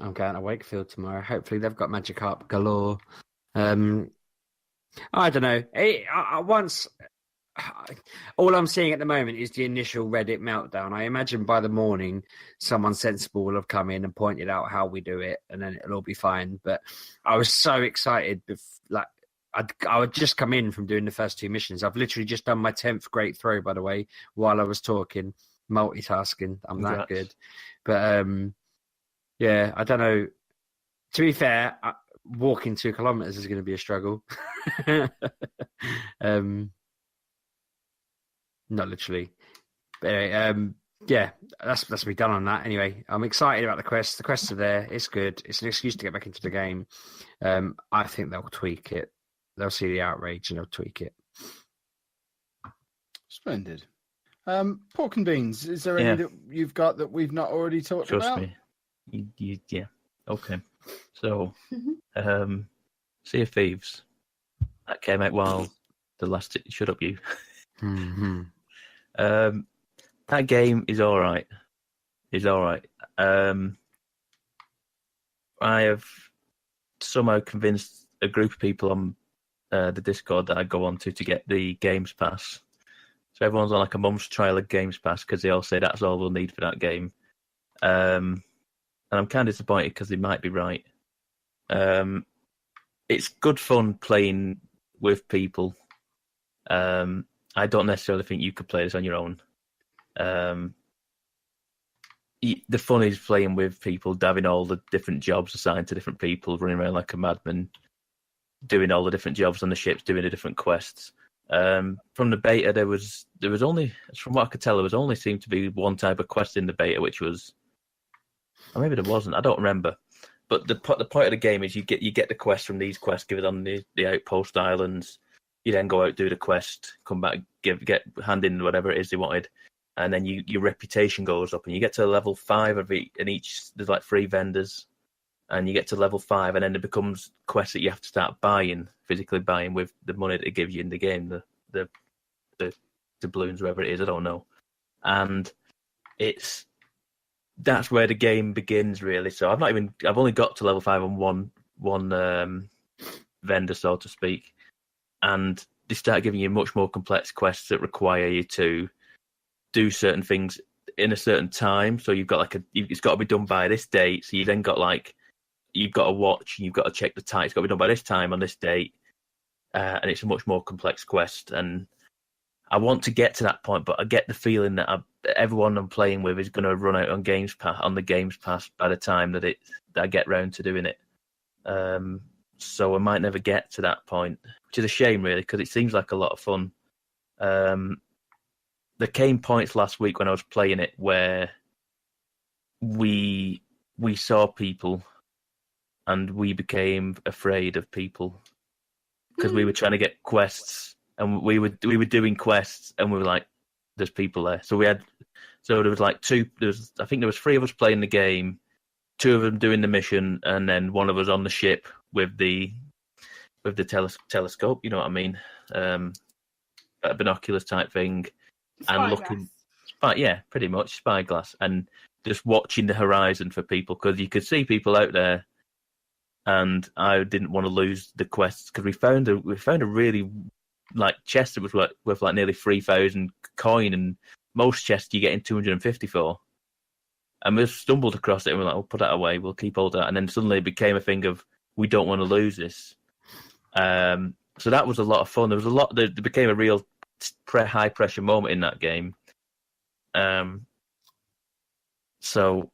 I'm going to Wakefield tomorrow. Hopefully they've got Magikarp galore. I don't know. All I'm seeing at the moment is the initial Reddit meltdown. I imagine by the morning, someone sensible will have come in and pointed out how we do it, and then it'll all be fine. But I was so excited. I would just come in from doing the first 2 missions. I've literally just done my 10th great throw, by the way, while I was talking, multitasking. I'm that good. But yeah, I don't know. To be fair, walking 2 kilometers is going to be a struggle. Not literally. But anyway, yeah, that's me done on that. Anyway, I'm excited about the quests. The quests are there. It's good. It's an excuse to get back into the game. I think they'll tweak it. They'll see the outrage and they'll tweak it. Splendid. Pork and beans. Is there any that you've got that we've not already talked about? Trust me. Yeah. Okay. So, Sea of Thieves. That came out while the last. Shut up, you. Mm-hmm. That game is all right. I have somehow convinced a group of people on the Discord that I go on to get the Games Pass. So everyone's on like a month's trial of Games Pass because they all say that's all they'll need for that game. And I'm kind of disappointed because they might be right. It's good fun playing with people. I don't necessarily think you could play this on your own. The fun is playing with people, having all the different jobs assigned to different people, running around like a madman, doing all the different jobs on the ships, doing the different quests. From the beta, there was only, from what I could tell, there was only seemed to be one type of quest in the beta, which was, or maybe there wasn't. I don't remember. But the point of the game is you get the quest from these quests, give it on the outpost islands. You then go out, do the quest, come back, hand in whatever it is they wanted, and then your reputation goes up, and you get to level 5 of each. And there's like 3 vendors, and you get to level 5, and then it becomes quests that you have to start physically buying with the money that it gives you in the game, the doubloons, whatever it is, I don't know. And that's where the game begins, really. So I've only got to level 5 on one vendor, so to speak. And they start giving you much more complex quests that require you to do certain things in a certain time. So you've got it's got to be done by this date. So you then got you've got to watch, and you've got to check the time. It's got to be done by this time on this date. And it's a much more complex quest. And I want to get to that point, but I get the feeling that everyone I'm playing with is going to run out on the Games Pass by the time that I get round to doing it. So I might never get to that point, which is a shame, really, because it seems like a lot of fun. There came points last week when I was playing it where we saw people and we became afraid of people. because we were trying to get quests, and we were doing quests, and we were like, "There's people there." So there was like two. I think there was 3 of us playing the game, 2 of them doing the mission, and then 1 of us on the ship with the telescope. You know what I mean? A binoculars type thing, and looking. But yeah, pretty much spyglass, and just watching the horizon for people, because you could see people out there. And I didn't want to lose the quests, because we found a really like chest that was worth like nearly 3,000 coin, and most chests you get in 250 for. And we stumbled across it, and we're like, "We'll put that away. We'll keep all that." And then suddenly it became a thing of, we don't want to lose this. So that was a lot of fun. There became a real high pressure moment in that game. So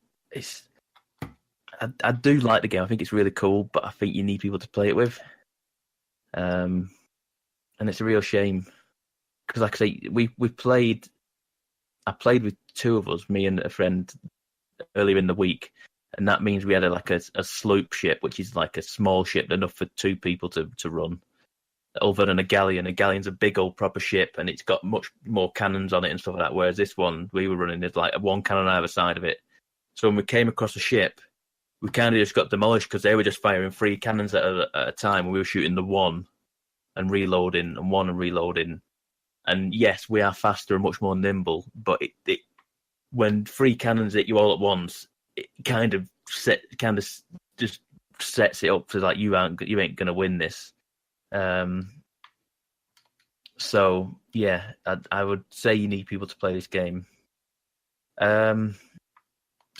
I do like the game. I think it's really cool, but I think you need people to play it with. And it's a real shame, because, like I say, I played with 2 of us, me and a friend, earlier in the week, and that means we had a sloop ship, which is like a small ship enough for 2 people to run, other than a galleon. A galleon's a big old proper ship, and it's got much more cannons on it and stuff like that, whereas this one we were running is like 1 cannon on either side of it. So when we came across the ship, we kind of just got demolished, because they were just firing 3 cannons at a time, and we were shooting the 1 and reloading, and 1 and reloading. And yes, we are faster and much more nimble, but it when 3 cannons hit you all at once, it kind of just sets it up to like, you ain't gonna win this. So yeah, I would say you need people to play this game. So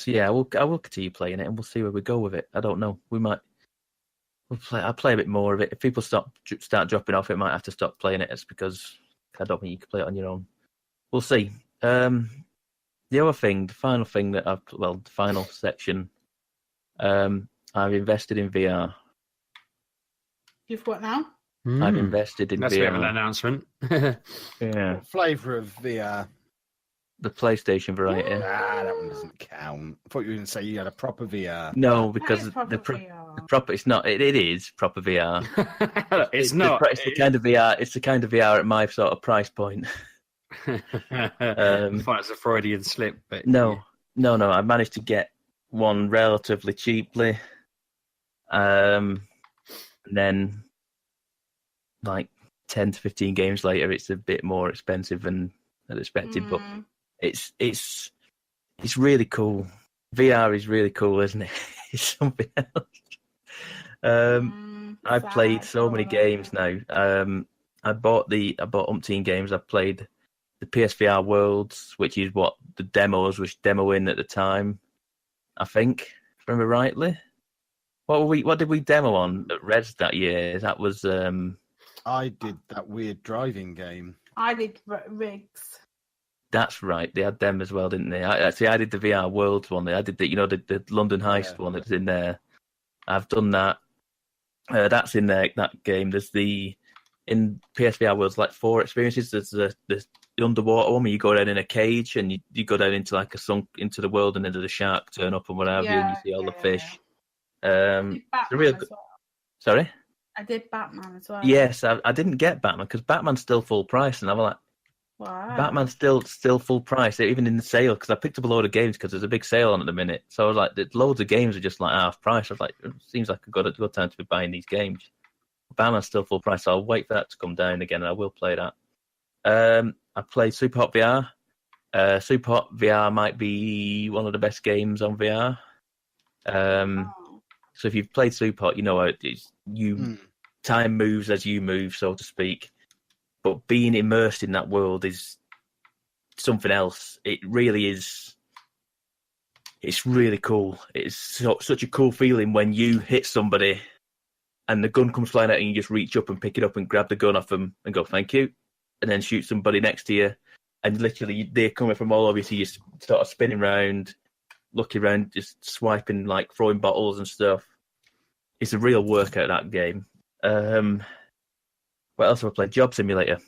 yeah, I will continue playing it, and we'll see where we go with it. I don't know. I'll play a bit more of it. If people start dropping off, it might have to stop playing it. It's because I don't think you can play it on your own. We'll see. The other thing, the final section, I've invested in VR. You've what now? I've invested in That's VR. a bit of an announcement. Yeah. What flavour of VR? The PlayStation variety. Nah, that one doesn't count. I thought you were going to say you had a proper VR. No, because That is proper the proper. It's not. It is proper VR. It's not. It's the kind of VR. It's the kind of VR at my sort of price point. I thought it's a Freudian slip, but No. I managed to get one relatively cheaply. And then, like 10 to 15 games later, it's a bit more expensive than I'd expected. But it's really cool. VR is really cool, isn't it? It's something else. I've played so many games now. I bought umpteen games. I've played the PSVR Worlds, which is what the demos was demoing at the time. I think, if I remember rightly. What did we demo on at Reds that year? That was I did that weird driving game. I did Rigs. That's right. They had them as well, didn't they? I did the VR Worlds one. I did the London Heist one that's in there. I've done that. That's in there. That game. There's in PSVR Worlds like 4 experiences. There's the underwater one where you go down in a cage and you go down into like into the world, and then the shark turn up and what have you, and you see all the fish. Batman as well. Sorry? I did Batman as well. Yes, I didn't get Batman because Batman's still full price, and I'm like, wow. Batman's still full price, even in the sale, because I picked up a load of games because there's a big sale on at the minute. So I was like, loads of games are just like half price. I was like, it seems like a good time to be buying these games. Batman's still full price, so I'll wait for that to come down again, and I will play that. I played Super Hot VR. Super Hot VR might be one of the best games on VR. So if you've played Super Hot, you know how time moves as you move, so to speak. But being immersed in that world is something else. It really is. It's really cool. It's such a cool feeling when you hit somebody and the gun comes flying out and you just reach up and pick it up and grab the gun off them and go, thank you. And then shoot somebody next to you. And literally they're coming from all over you, so you're sort of spinning around, looking around, just swiping, like throwing bottles and stuff. It's a real workout, that game. What else have I played? Job Simulator.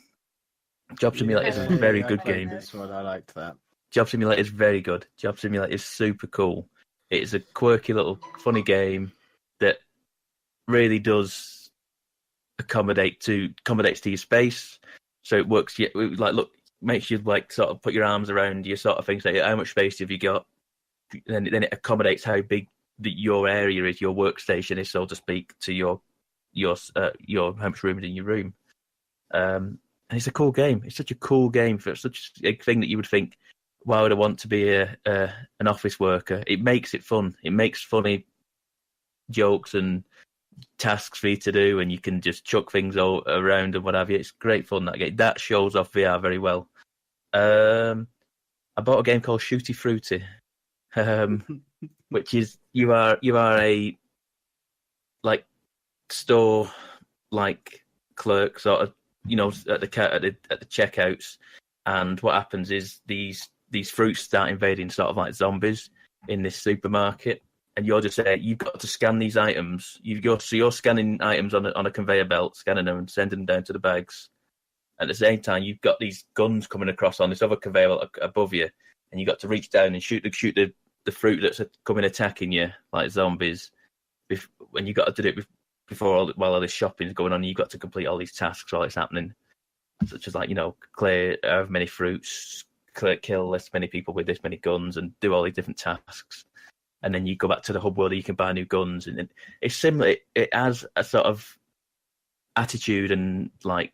Job Simulator is a very good game. This one, I liked that. Job Simulator is very good. Job Simulator is super cool. It's a quirky little funny game that really does accommodates to your space. So it works. Makes you like sort of put your arms around you, sort of thing. Say, how much space have you got? Then it accommodates how big your area is, your workstation is, so to speak, to your how much room is in your room. And it's a cool game. It's such a cool game for such a thing that you would think, why would I want to be an office worker? It makes it fun. It makes funny jokes and tasks for you to do, and you can just chuck things all around and what have you. It's great fun, that game. That shows off VR very well. I bought a game called Shooty Fruity, which is you are a like store like clerk, sort of, at the checkouts, and what happens is these fruits start invading sort of like zombies in this supermarket, and you're just you've got to scan these items. You're scanning items on a conveyor belt, scanning them and sending them down to the bags. At the same time, you've got these guns coming across on this other conveyor belt above you, and you've got to reach down and shoot the fruit that's coming attacking you like zombies. When you got to do it before while all this shopping is going on, you've got to complete all these tasks while it's happening, such as clear however many fruits, kill this many people with this many guns, and do all these different tasks. And then you go back to the hub world, you can buy new guns, and it's similar. It has a sort of attitude and like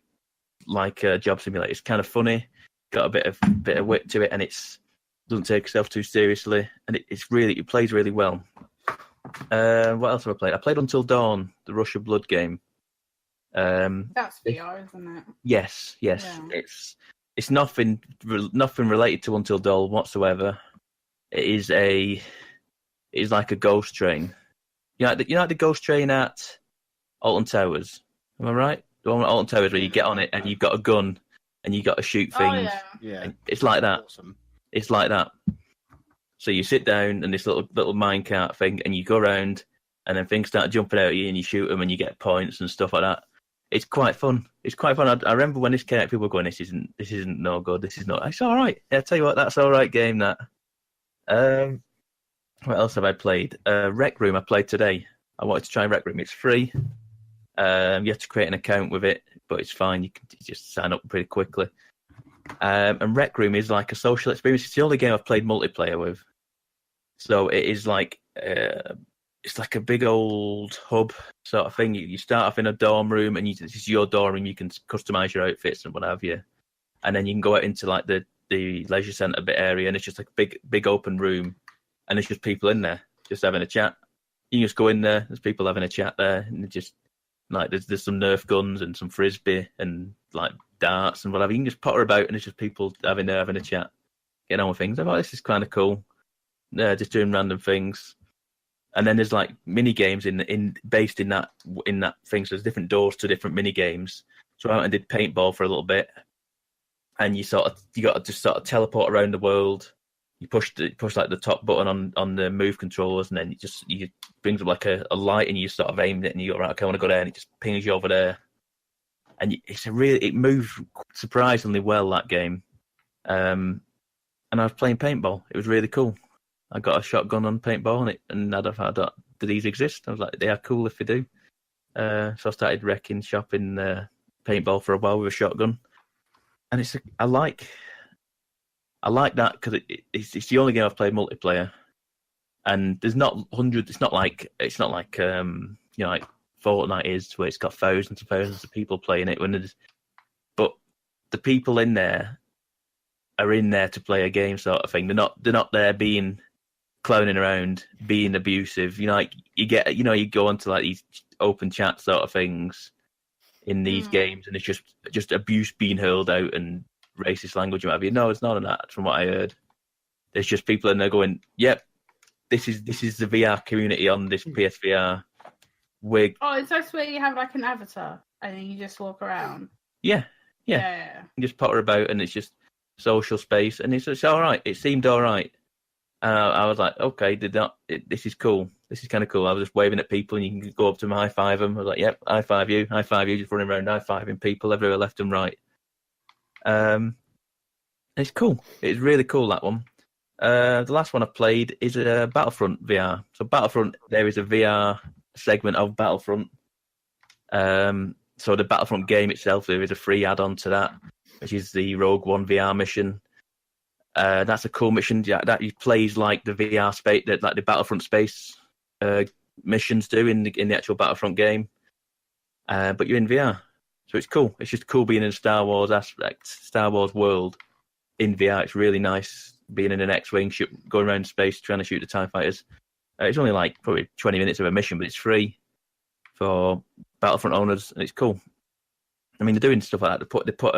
a job simulator. It's kind of funny, got a bit of wit to it, and it doesn't take itself too seriously, and it plays really well. What else have I played? I played Until Dawn, the Russia Blood game. That's VR, isn't it? Yes. Yeah. It's nothing related to Until Dawn whatsoever. It is like a ghost train. You know the ghost train at Alton Towers. Am I right? The one at Alton Towers where you get on it and you've got a gun and you got to shoot things. Oh, yeah. It's like that. Awesome. It's like that. So you sit down in this little minecart thing, and you go around, and then things start jumping out at you, and you shoot them, and you get points and stuff like that. It's quite fun. I remember when this came out, people were going, "This isn't no good. This is not. It's all right." Yeah, I tell you what, that's all right game. That. What else have I played? Rec Room. I played today. I wanted to try Rec Room. It's free. You have to create an account with it, but it's fine. You can just sign up pretty quickly. And Rec Room is like a social experience. It's the only game I've played multiplayer with. So it is like it's like a big old hub sort of thing. You start off in a dorm room, and this is your dorm room. You can customize your outfits and what have you, and then you can go out into like the leisure centre bit area, and it's just like a big open room, and it's just people in there just having a chat. You can just go in there. There's people having a chat there, and it's just like there's some Nerf guns and some frisbee and like darts and whatever. You can just potter about, and it's just people having a chat, getting on with things. I thought this is kind of cool. Just doing random things, and then there's like mini games based in that thing. So there's different doors to different mini games. So I went and did paintball for a little bit, and you got to just sort of teleport around the world. You push like the top button on the move controllers, and then it brings up like a light, and you sort of aim it, and you go, right, okay, I want to go there, and it just pings you over there. And it moves surprisingly well, that game. And I was playing paintball. It was really cool. I got a shotgun on paintball, and I thought, do these exist? I was like, they are cool if they do. So I started shopping paintball for a while with a shotgun, and I like that because it's the only game I've played multiplayer, and there's not hundreds. It's not like like Fortnite is, where it's got thousands and thousands of people playing it. But the people in there are in there to play a game, sort of thing. They're not there being clowning around, being abusive. You go onto like these open chat sort of things in these games, and it's just abuse being hurled out and racist language and what have you. No, it's none of that. From what I heard, there's just people in there going, "Yep, this is the VR community on this PSVR." Is that where you have like an avatar and then you just walk around? Yeah. You just potter about, and it's just social space, and it's all right. It seemed all right. I was like, okay, this is cool. This is kind of cool. I was just waving at people, and you can go up to them, high five them. I was like, yep, high five you, just running around high fiving people everywhere, left and right. It's cool. It's really cool, that one. The last one I played is Battlefront VR. So Battlefront, there is a VR segment of Battlefront So the Battlefront game itself, there is a free add-on to that, which is the Rogue One VR mission. That's a cool mission. Yeah, that plays like the VR space, like the Battlefront space missions do in the actual Battlefront game. But you're in VR, so it's cool. It's just cool being in a Star Wars aspect, Star Wars world in VR. It's really nice being in an X-wing, going around space trying to shoot the TIE fighters. It's only like probably 20 minutes of a mission, but it's free for Battlefront owners, and it's cool. I mean, they're doing stuff like that. They put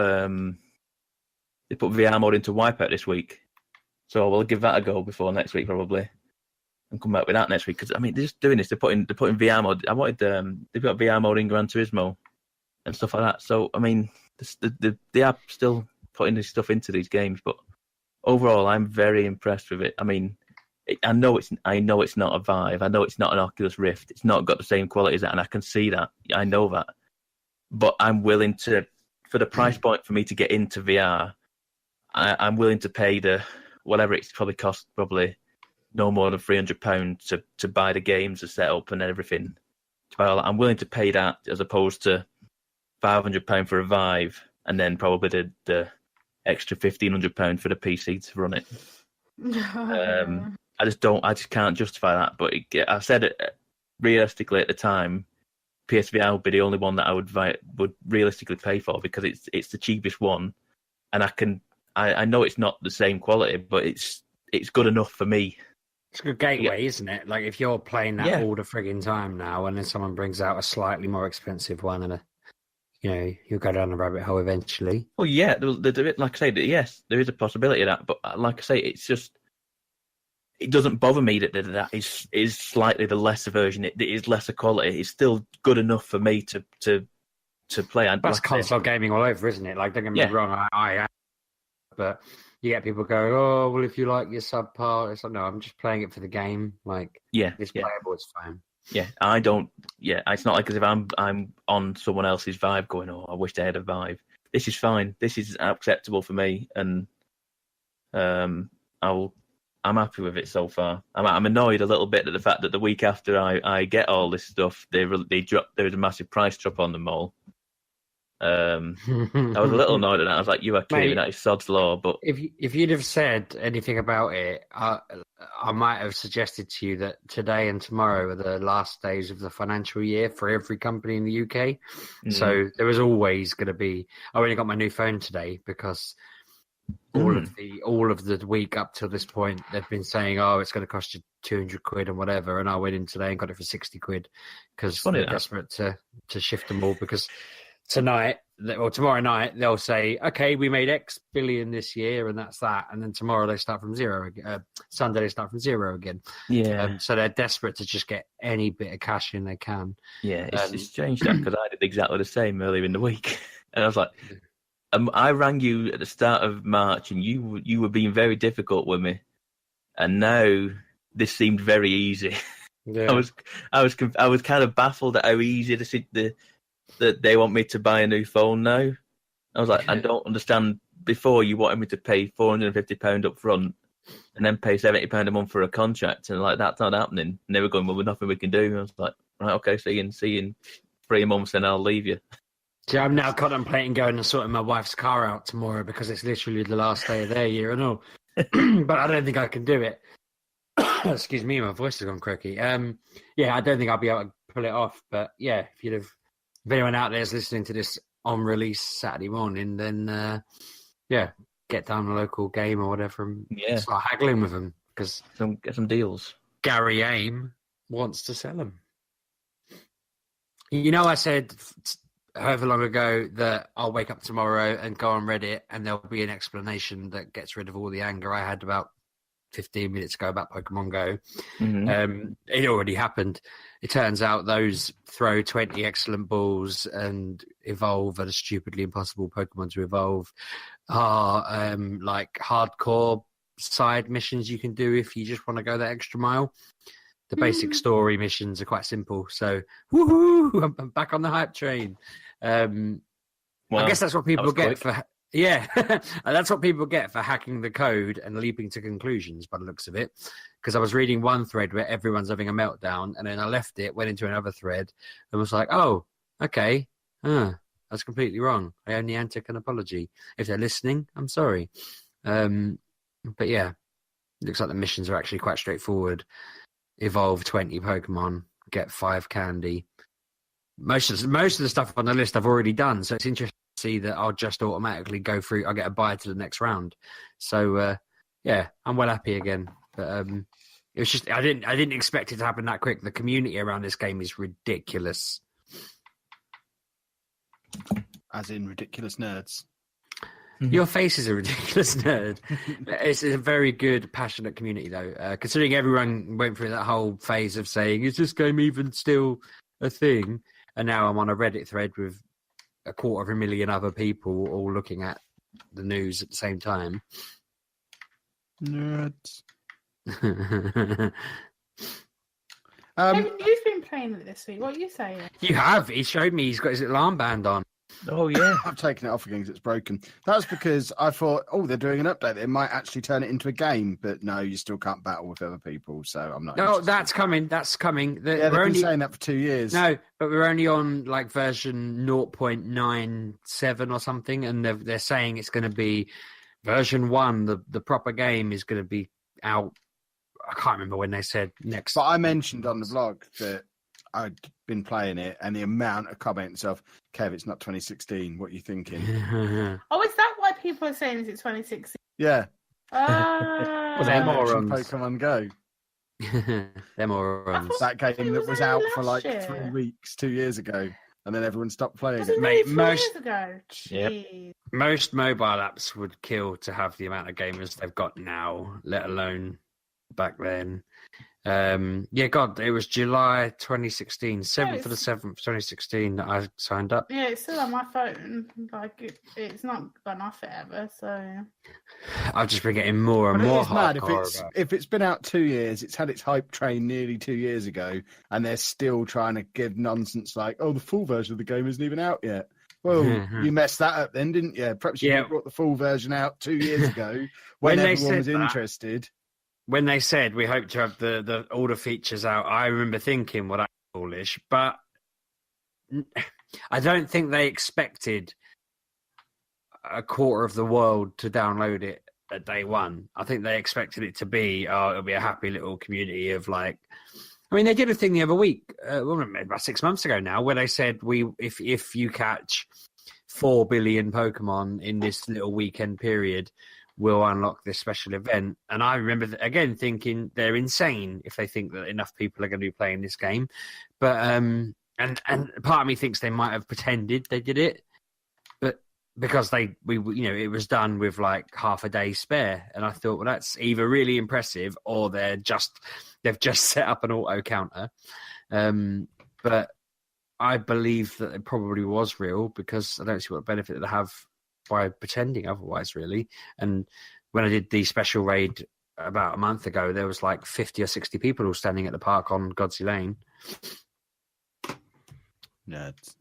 VR mode into Wipeout this week, so we'll give that a go before next week probably, and come back with that next week. Because I mean, they're just doing this. They're putting VR mode. They've got VR mode in Gran Turismo and stuff like that. So I mean, they are still putting this stuff into these games. But overall, I'm very impressed with it. I mean, I know it's not a Vive. I know it's not an Oculus Rift. It's not got the same quality as that, and I can see that. I know that. But I'm willing to, for the price point for me to get into VR, I'm willing to pay whatever it's probably cost, probably no more than £300 to buy the games, the setup and everything. To buy all that. I'm willing to pay that as opposed to £500 for a Vive and then probably the extra £1,500 for the PC to run it. I just can't justify that. But I said it realistically at the time. PSVR would be the only one that I would realistically pay for because it's the cheapest one, and I know it's not the same quality, but it's good enough for me. It's a good gateway, isn't it? Like if you're playing that all the frigging time now, and then someone brings out a slightly more expensive one, and you'll go down the rabbit hole eventually. Well, yeah, like I say, yes, there is a possibility of that, but like I say, it's just. It doesn't bother me that is slightly the lesser version. It is lesser quality. It's still good enough for me to play. That's console gaming all over, isn't it? Like, don't get me wrong, I but you get people going, oh, well, if you like your subpar, it's like, no, I'm just playing it for the game. Like, it's playable, it's fine. Yeah, I don't. Yeah, it's not like as if I'm on someone else's Vive going, oh, I wish they had a Vive. This is fine. This is acceptable for me, and I'm happy with it so far. I'm annoyed a little bit at the fact that the week after I get all this stuff, there was a massive price drop on them all. I was a little annoyed at that. I was like, "You are kidding! That is sod's law." But if you'd have said anything about it, I might have suggested to you that today and tomorrow are the last days of the financial year for every company in the UK. Mm. So there was always going to be. I only got my new phone today because. All of the week up till this point, they've been saying, "Oh, it's going to cost you £200 and whatever." And I went in today and got it for £60 because they're desperate to shift them all. Because tomorrow night they'll say, "Okay, we made X billion this year, and that's that." And then tomorrow they start from zero. Sunday they start from zero again. Yeah. So they're desperate to just get any bit of cash in they can. Yeah, it's strange that because I did exactly the same earlier in the week, and I was like. I rang you at the start of March, and you were being very difficult with me, and now this seemed very easy. Yeah. I was kind of baffled at how easy that they want me to buy a new phone now. I was like, I don't understand. Before you wanted me to pay £450 up front, and then pay £70 a month for a contract, and like that's not happening. And they were going, well, there's nothing we can do. And I was like, right, okay, see you in 3 months, and I'll leave you. Yeah, I'm now contemplating going and sorting my wife's car out tomorrow because it's literally the last day of their year and all. But I don't think I can do it. Excuse me, my voice has gone croaky. I don't think I'll be able to pull it off. But yeah, if anyone out there is listening to this on release Saturday morning, then get down the local game or whatever and start haggling with them because get some deals. Gary Aim wants to sell them. I said. However long ago that I'll wake up tomorrow and go on Reddit and there'll be an explanation that gets rid of all the anger I had about 15 minutes ago about Pokemon Go. Mm-hmm. It already happened. It turns out those throw 20 excellent balls and evolve at a stupidly impossible Pokemon to evolve are like hardcore side missions you can do if you just want to go that extra mile. The basic story missions are quite simple. So, woohoo! I'm back on the hype train. I guess that's what people get for... Yeah, that's what people get for hacking the code and leaping to conclusions by the looks of it. Because I was reading one thread where everyone's having a meltdown, and then I left it, went into another thread, and was like, oh, okay. That's completely wrong. I only took an apology. If they're listening, I'm sorry. But yeah, looks like the missions are actually quite straightforward. Evolve 20 Pokemon, get 5 candy. Most of the stuff on the list I've already done, so it's interesting to see that I'll just automatically go through. I'll get a buy to the next round. So yeah, I'm well happy again. But it was just I didn't expect it to happen that quick. The community around this game is ridiculous. As in ridiculous nerds. Your face is a ridiculous nerd. It's a very good, passionate community, though. Considering everyone went through that whole phase of saying, "Is this game even still a thing?" And now I'm on a Reddit thread with 250,000 other people all looking at the news at the same time. Nerds. Kevin, you've been playing it this week. What are you saying? You have. He showed me he's got his alarm band on. Oh, yeah. I've taken it off again because it's broken. That's because I thought, they're doing an update. They might actually turn it into a game. But no, you still can't battle with other people. So I'm not. No, that's coming. That's coming. They've been saying that for 2 years. No, but we're only on like version 0.97 or something. And they're saying it's going to be version 1. The proper game is going to be out. I can't remember when they said next. But I mentioned on the blog that I'd been playing it, and the amount of comments of Kev, it's not 2016. What are you thinking? Oh, is that why people are saying it's 2016? Yeah. Well, they're morons. Pokemon Go. They're morons. That game that was out for like year. 3 weeks 2 years ago, and then everyone stopped playing Was it it. Mate, 3 most- years ago? Jeez. Most mobile apps would kill to have the amount of gamers they've got now, let alone back then. Yeah, God, it was July 2016, 7th of the 7th, 2016 that I signed up. Yeah, it's still on my phone. Like it's not gone off it ever. So I've just been getting more and But it more is mad hardcore. if it's been out 2 years, it's had its hype train nearly 2 years ago, and they're still trying to give nonsense like, the full version of the game isn't even out yet. Well, you messed that up then, didn't you? Perhaps you brought the full version out 2 years ago when everyone was interested. When they said we hope to have all the features out, I remember thinking, well, that's foolish. But I don't think they expected a quarter of the world to download it at day one. I think they expected it to be, it'll be a happy little community of like. I mean, they did a thing the other week, about 6 months ago now, where they said if you catch 4 billion Pokemon in this little weekend period, we'll unlock this special event. And I remember again thinking they're insane if they think that enough people are going to be playing this game. But and part of me thinks they might have pretended they did it, but because it was done with like half a day spare. And I thought, well, that's either really impressive or they've just set up an auto counter. But I believe that it probably was real because I don't see what benefit they have by pretending otherwise, really. And when I did the special raid about a month ago, there was like 50 or 60 people all standing at the park on Godsey Lane. Nerds.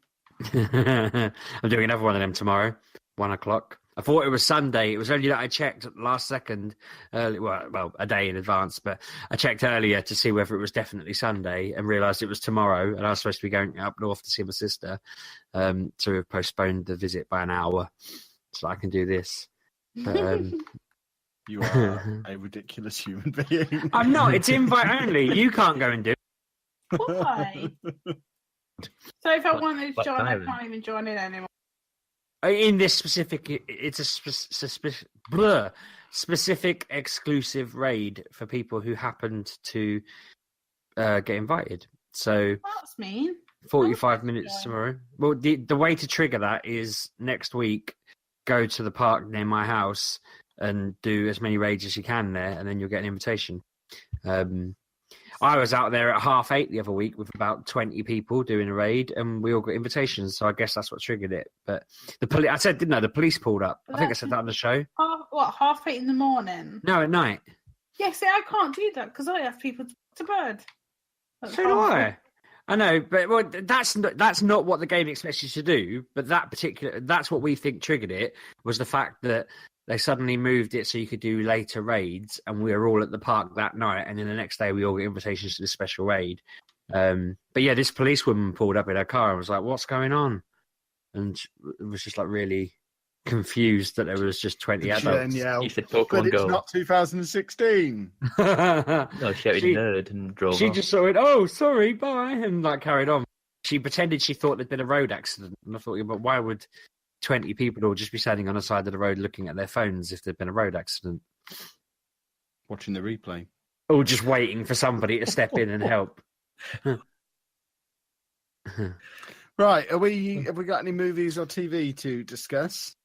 I'm doing another one of them tomorrow, 1:00. I thought it was Sunday. It was only that I checked last second, well, a day in advance, but I checked earlier to see whether it was definitely Sunday and realised it was tomorrow. And I was supposed to be going up north to see my sister, to have postponed the visit by an hour so I can do this. But, you are a ridiculous human being. I'm not. It's invite only. You can't go and do it. why? So if I wanted to join, I Byron? can't even join in anymore. In this specific, it's a specific exclusive raid for people who happened to get invited. So That's mean. 45 minutes Yeah. tomorrow. Well, the way to trigger that is next week, go to the park near my house and do as many raids as you can there, and then you'll get an invitation. I was out there at 8:30 the other week with about 20 people doing a raid, and we all got invitations. So I guess that's what triggered it. But the police, I said, didn't I? The police pulled up. I think I said that on the show. 8:30 in the morning? No, at night. Yeah, see, I can't do that because I have people to bed. So do I. I know, but that's not what the game expects you to do. But that's what we think triggered it, was the fact that they suddenly moved it so you could do later raids, and we were all at the park that night, and then the next day we all get invitations to this special raid. But yeah, this policewoman pulled up in her car and was like, "What's going on?" and was just like really confused that there was just 20 Did she then adults. yell, You said but Pokemon it's Go. not 2016. No, shouting She- nerd and drove She off. just sort of went, "Oh, sorry, bye," and like carried on. She pretended she thought there'd been a road accident, and I thought, yeah, but why would 20 people all just be standing on the side of the road looking at their phones if there'd been a road accident? Watching the replay. Or just waiting for somebody to step in and help. Right, have we got any movies or TV to discuss?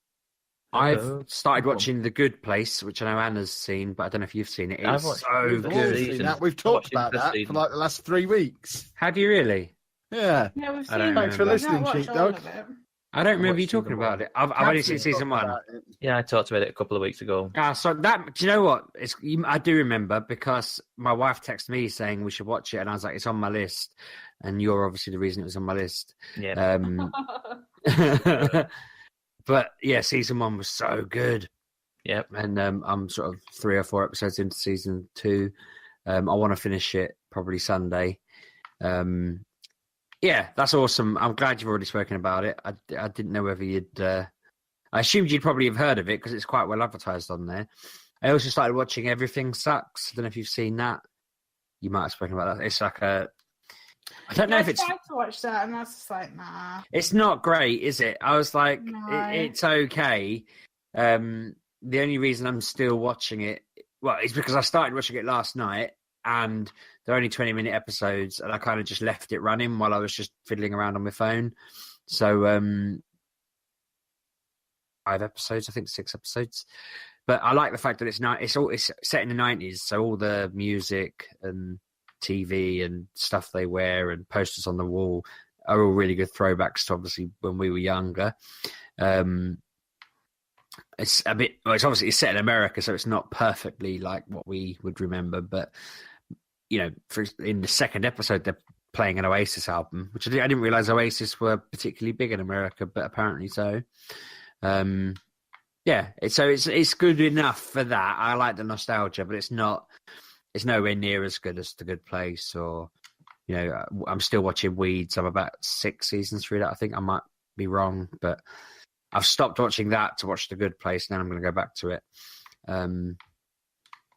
I've started Go on. watching The Good Place, which I know Anna's seen, but I don't know if you've seen it. I've It's watched so the We've good. seen season. that. We've talked Watching about the that season. for like the last 3 weeks. Have you really? Yeah. Yeah, we've I don't seen Thanks for remember. listening, We've not watched all Sheepdog. of it. I don't remember you watched talking season about one. it. I've only seen Captain season talked one. about it. Yeah, I talked about it a couple of weeks ago. So that, do you know what? I do remember because my wife texted me saying we should watch it, and I was like, it's on my list, and you're obviously the reason it was on my list. Yeah. But yeah, season one was so good, Yep. and I'm sort of 3 or 4 episodes into season 2. I want to finish it probably Sunday. Yeah, that's awesome. I'm glad you've already spoken about it. I didn't know whether you'd. I assumed you'd probably have heard of it because it's quite well advertised on there. I also started watching Everything Sucks. I don't know if you've seen that. You might have spoken about that. It's like a. I don't know if it's. I tried to watch that, and I was just like, nah. It's not great, is it? I was like, No. it's okay. The only reason I'm still watching it, well, it's because I started watching it last night, and they're only 20-minute episodes, and I kind of just left it running while I was just fiddling around on my phone. So 5 episodes, I think 6 episodes. But I like the fact that it's set in the 90s, so all the music and TV and stuff they wear and posters on the wall are all really good throwbacks to obviously when we were younger. It's a bit, well, it's obviously set in America, so it's not perfectly like what we would remember, but you know, in the second episode, they're playing an Oasis album, which I didn't realize Oasis were particularly big in America, but apparently so. Yeah, it's good enough for that. I like the nostalgia, but it's nowhere near as good as The Good Place, or you know, I'm still watching Weeds. I'm about 6 seasons through that. I think I might be wrong, but I've stopped watching that to watch The Good Place. Now I'm going to go back to it.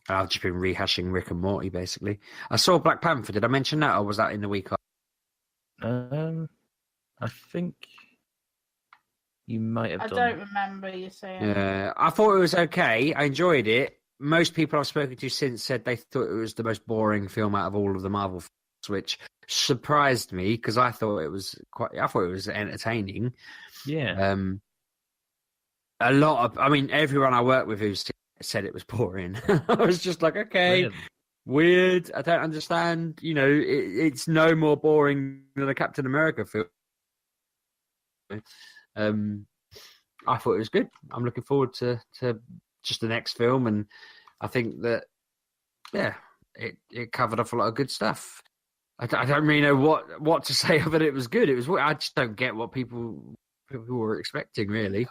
I've just been rehashing Rick and Morty, basically. I saw Black Panther. Did I mention that, or was that in the week? I think you might have I done. don't remember you saying. Yeah, I thought it was okay. I enjoyed it. Most people I've spoken to since said they thought it was the most boring film out of all of the Marvel films, which surprised me because I thought it was entertaining. Yeah. Everyone I work with who's said it was boring. I was just like, okay, Really? weird. I don't understand. You know, it's no more boring than a Captain America film. I thought it was good. I'm looking forward to just the next film, and I think that it covered off a lot of good stuff. I don't really know what to say of it. It was good. I just don't get what people were expecting, really.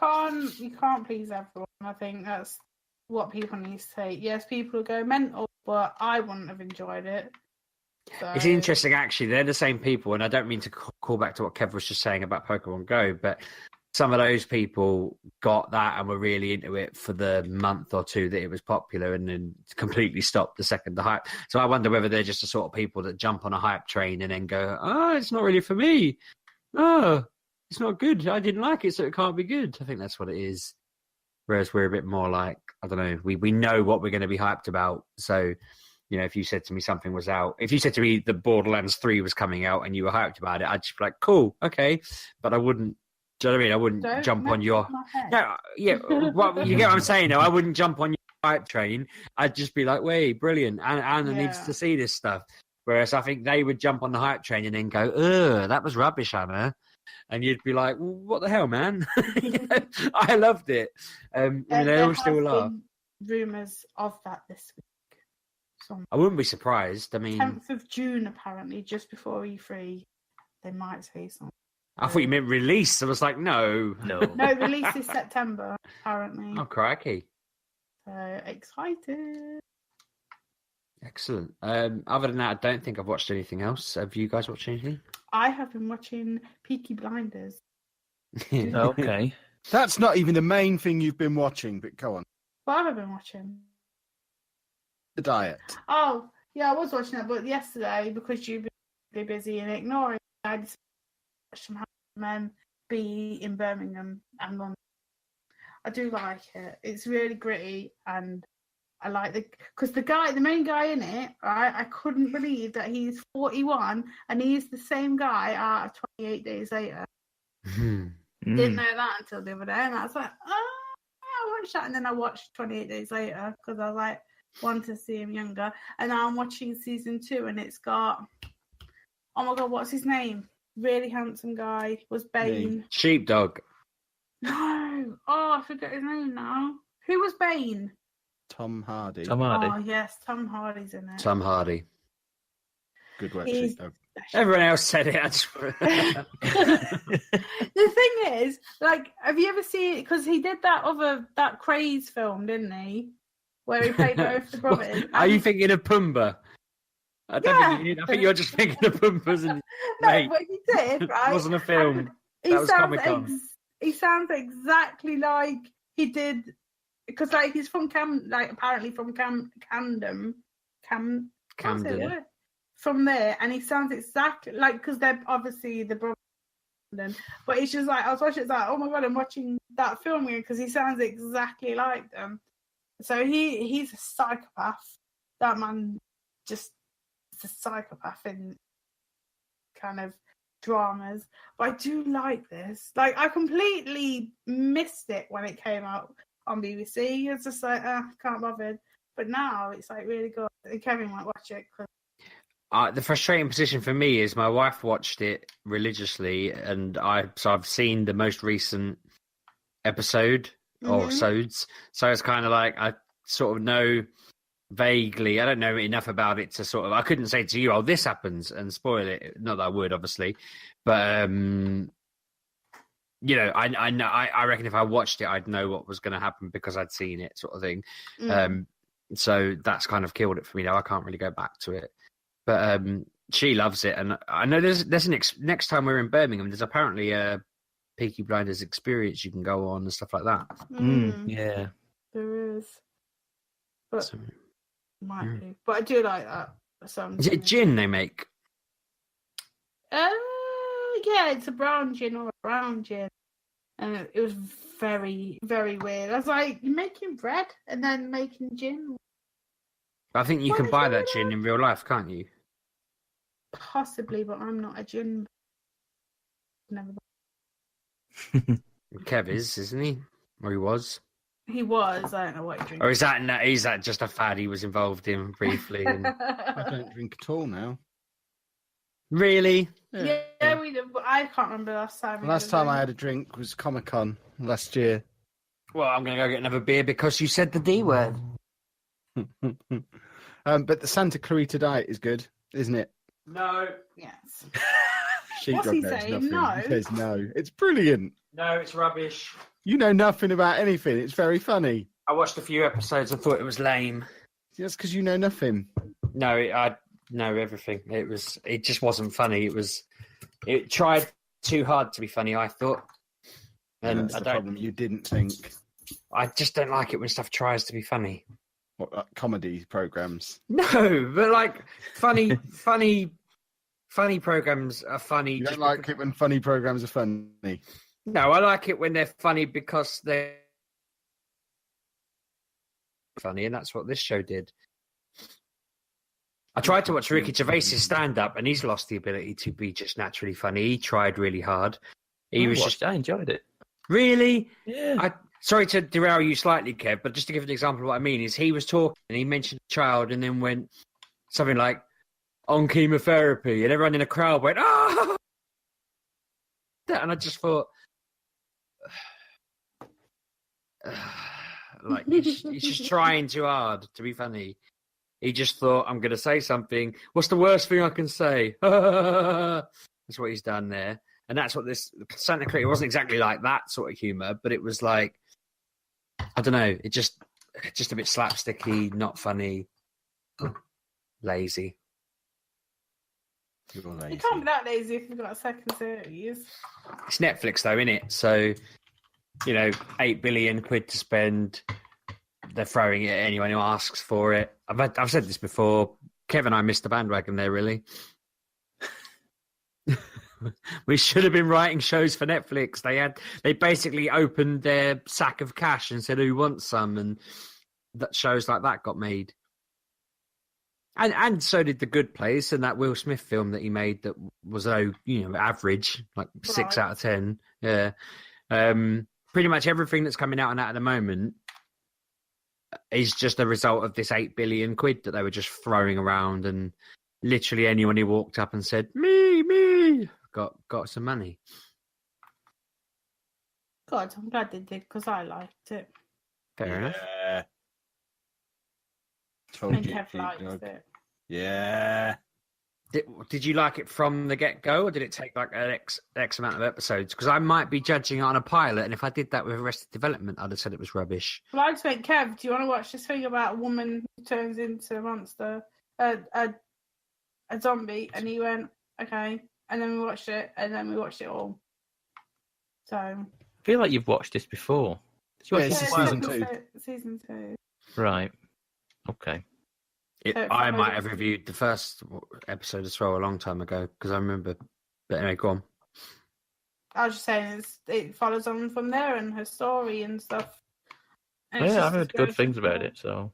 You can't please everyone. I think that's what people need to say. Yes, people will go mental, but I wouldn't have enjoyed it. So... It's interesting, actually. They're the same people, and I don't mean to call back to what Kev was just saying about Pokemon Go, but some of those people got that and were really into it for the month or 2 that it was popular, and then completely stopped the second the hype. So I wonder whether they're just the sort of people that jump on a hype train and then go, "Oh, it's not really for me. Oh, it's not good. I didn't like it, so it can't be good." I think that's what it is. Whereas we're a bit more like, I don't know, we know what we're going to be hyped about. So, you know, if you said to me something was out, if you said to me the Borderlands 3 was coming out and you were hyped about it, I'd just be like, cool, okay. But I wouldn't, do you know what I mean? I wouldn't Don't jump on mess your... with my head. No, yeah, well, you get what I'm saying, though. I wouldn't jump on your hype train. I'd just be like, wait, brilliant. Anna needs to see this stuff. Whereas I think they would jump on the hype train and then go, ugh, that was rubbish, Anna. And you'd be like, well, what the hell, man? You know, I loved it. They all still laugh. Rumours of that this week. I wouldn't be surprised. I mean, 10th of June, apparently, just before E3, they might say something. I thought you meant release. I was like, no. No, release is September, apparently. Oh, crikey. So excited. Excellent. Other than that, I don't think I've watched anything else. Have you guys watched anything? I have been watching Peaky Blinders. Okay. That's not even the main thing you've been watching, but go on. What have I been watching? The diet. Oh, yeah, I was watching it, but yesterday, because you've been busy and ignoring, I decided to watch some men be in Birmingham and London. I do like it. It's really gritty, and I like because the main guy in it, right? I couldn't believe that he's 41 and he's the same guy out of 28 Days Later. Didn't know that until the other day, and I was like, oh, I watched that, and then I watched 28 Days Later because I was like, wanted to see him younger, and now I'm watching season 2, and it's got, oh my god, what's his name? Really handsome guy was Bane. Sheepdog. No, I forget his name now. Who was Bane? Tom Hardy. Tom Hardy. Oh yes, Tom Hardy's in it. Tom Hardy. Good work, He's- Sheepdog. Everyone else said it. I just... The thing is, like, have you ever seen? Because he did that Craze film, didn't he? Where he played both the brothers. Are you thinking of Pumbaa? I don't think I think you're just thinking of Pumbaa's and No, mate. but he did, right? It wasn't a film. He That was sounds Comic-Con. he sounds exactly like he did, because like he's from apparently from Camden. From there, and he sounds exactly like, because they're obviously the brothers. But it's just like, I was watching, it's like, oh my god, I'm watching that film again because he sounds exactly like them. So he's a psychopath. That man just is a psychopath in kind of dramas. But I do like this. Like, I completely missed it when it came out on BBC. It's just like, can't bother. But now it's like really good. And Kevin might watch it. The frustrating position for me is my wife watched it religiously, and I've seen the most recent episode or sods. So it's kind of like I sort of know vaguely. I don't know enough about it to sort of. I couldn't say to you, "Oh, this happens," and spoil it. Not that I would, obviously, but you know, I know. I reckon if I watched it, I'd know what was going to happen because I'd seen it, sort of thing. So that's kind of killed it for me. Now I can't really go back to it. But she loves it, and I know there's next time we're in Birmingham. There's apparently a Peaky Blinders experience you can go on and stuff like that. Yeah, there is, but So, might be. But I do like that. is it gin they make? Yeah, it's a brown gin or a brown gin, and it was very, very weird. I was like, you're making bread and then making gin. I think you What can is buy going that gin in real life, can't you? Possibly, but I'm not a gin. Never. Kev is, isn't he? Or he was? He was. I don't know what he drinks. Or is that just a fad he was involved in briefly? And... I don't drink at all now. Really? Yeah, we did. But I can't remember last time. Last time I had a drink was Comic-Con last year. Well, I'm going to go get another beer because you said the D word. But the Santa Clarita Diet is good, isn't it? No. Yes. Sheepdog he knows saying? nothing. No. He says no. It's brilliant. No, it's rubbish. You know nothing about anything. It's very funny. I watched a few episodes and thought it was lame. That's because you know nothing. No, I know everything. It just wasn't funny. It tried too hard to be funny, I thought. And that's the problem. You didn't think. I just don't like it when stuff tries to be funny. What, like comedy programs? No, but like funny programs are funny. You don't like it when funny programs are funny? No, I like it when they're funny because they're funny, and that's what this show did. I tried to watch Ricky Gervais's stand-up, and he's lost the ability to be just naturally funny. He tried really hard. I enjoyed it. Really? Yeah. Sorry to derail you slightly, Kev, but just to give an example of what I mean is he was talking and he mentioned a child and then went something like, on chemotherapy, and everyone in the crowd went, ah! And I just thought, like, he's just trying too hard to be funny. He just thought, I'm going to say something. What's the worst thing I can say? That's what he's done there. And that's what this Santa Clarita, it wasn't exactly like that sort of humour, but it was like, I don't know, it just a bit slapsticky, not funny, lazy. You're You lazy. can't be that lazy if you've got a second series. It's Netflix, though, isn't it? So, 8 billion quid to spend. They're throwing it at anyone who asks for it. I've said this before. Kevin and I missed the bandwagon there, really. We should have been writing shows for Netflix. They basically opened their sack of cash and said, "Who wants some?" And that shows like that got made. And so did The Good Place and that Will Smith film that he made that was average, like 6 out of 10. Yeah. Pretty much everything that's coming out on that at the moment is just a result of this 8 billion quid that they were just throwing around, and literally anyone who walked up and said, me, got some money. God, I'm glad they did because I liked it. Fair enough. Told And you, Kev liked Sheepdog. it. Yeah. Did you like it from the get-go, or did it take like an X amount of episodes? Because I might be judging it on a pilot, and if I did that with Arrested Development, I'd have said it was rubbish. Well, I just went, Kev, do you want to watch this thing about a woman who turns into a monster, a zombie? And he went, okay. And then we watched it, and then we watched it all. So. I feel like you've watched this before. Did you watch Yeah, this it's before? season 2. Season 2. Right. Okay. I might have reviewed the first episode as well a long time ago because I remember. But anyway, go on. I was just saying it follows on from there and her story and stuff. And it's Yeah, just I've heard good things about it, so.